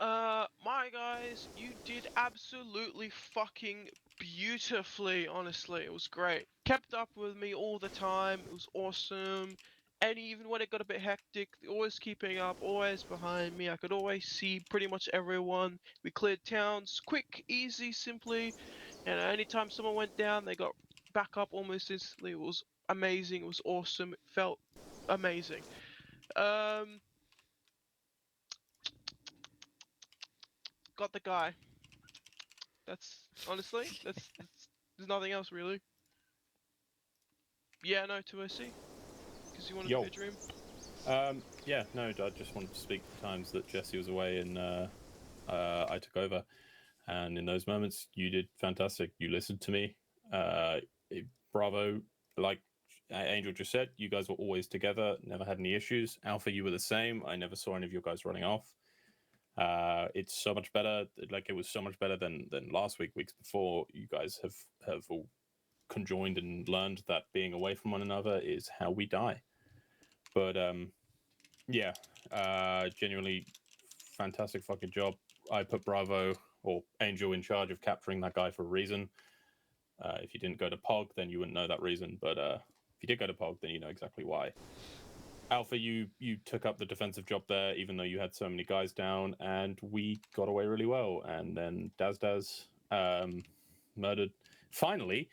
My guys, you did absolutely fucking beautifully, honestly. It was great. Kept up with me all the time. It was awesome. And even when it got a bit hectic, always keeping up, always behind me. I could always see pretty much everyone. We cleared towns quick, easy, simply. And anytime someone went down, they got back up almost instantly. It was amazing. It was awesome. It felt amazing. Got the guy. That's honestly, that's there's nothing else really. Yeah, no, 2SC. Because you wanted to be a dream. Yeah, no, I just wanted to speak to the times that Jesse was away and I took over. And in those moments, you did fantastic. You listened to me. Bravo. Like Angel just said, you guys were always together, never had any issues. Alpha, you were the same. I never saw any of you guys running off. It's so much better. Like, it was so much better than last week, weeks before. You guys have all conjoined and learned that being away from one another is how we die. But yeah, genuinely fantastic fucking job. I put Bravo or Angel in charge of capturing that guy for a reason. If you didn't go to POG, then you wouldn't know that reason. But if you did go to POG, then you know exactly why. Alpha, you took up the defensive job there, even though you had so many guys down, and we got away really well. And then Daz murdered. Finally,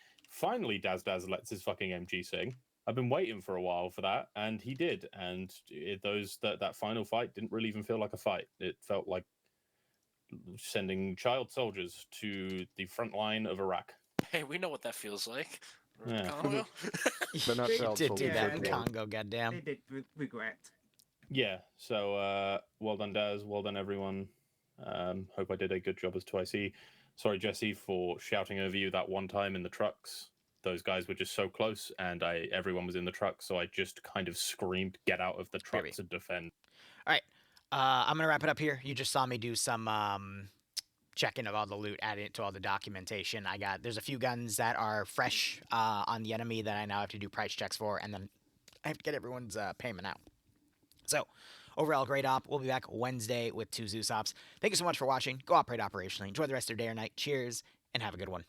Daz lets his fucking MG sing. I've been waiting for a while for that, and he did. And that final fight didn't really even feel like a fight. It felt like sending child soldiers to the front line of Iraq. Hey, we know what that feels like. Yeah. Congo? They did do that in Congo, goddamn. They did regret. Yeah, so well done, Daz. Well done, everyone. Hope I did a good job as 2IC. Sorry, Jesse, for shouting over you that one time in the trucks. Those guys were just so close, and everyone was in the truck, so I just kind of screamed, "Get out of the trucks and defend." All right, I'm gonna wrap it up here. You just saw me do some checking of all the loot, adding it to all the documentation. There's a few guns that are fresh on the enemy that I now have to do price checks for, and then I have to get everyone's payment out. So, overall, great op. We'll be back Wednesday with 2 Zeus ops. Thank you so much for watching. Go operate operationally. Enjoy the rest of your day or night. Cheers, and have a good one.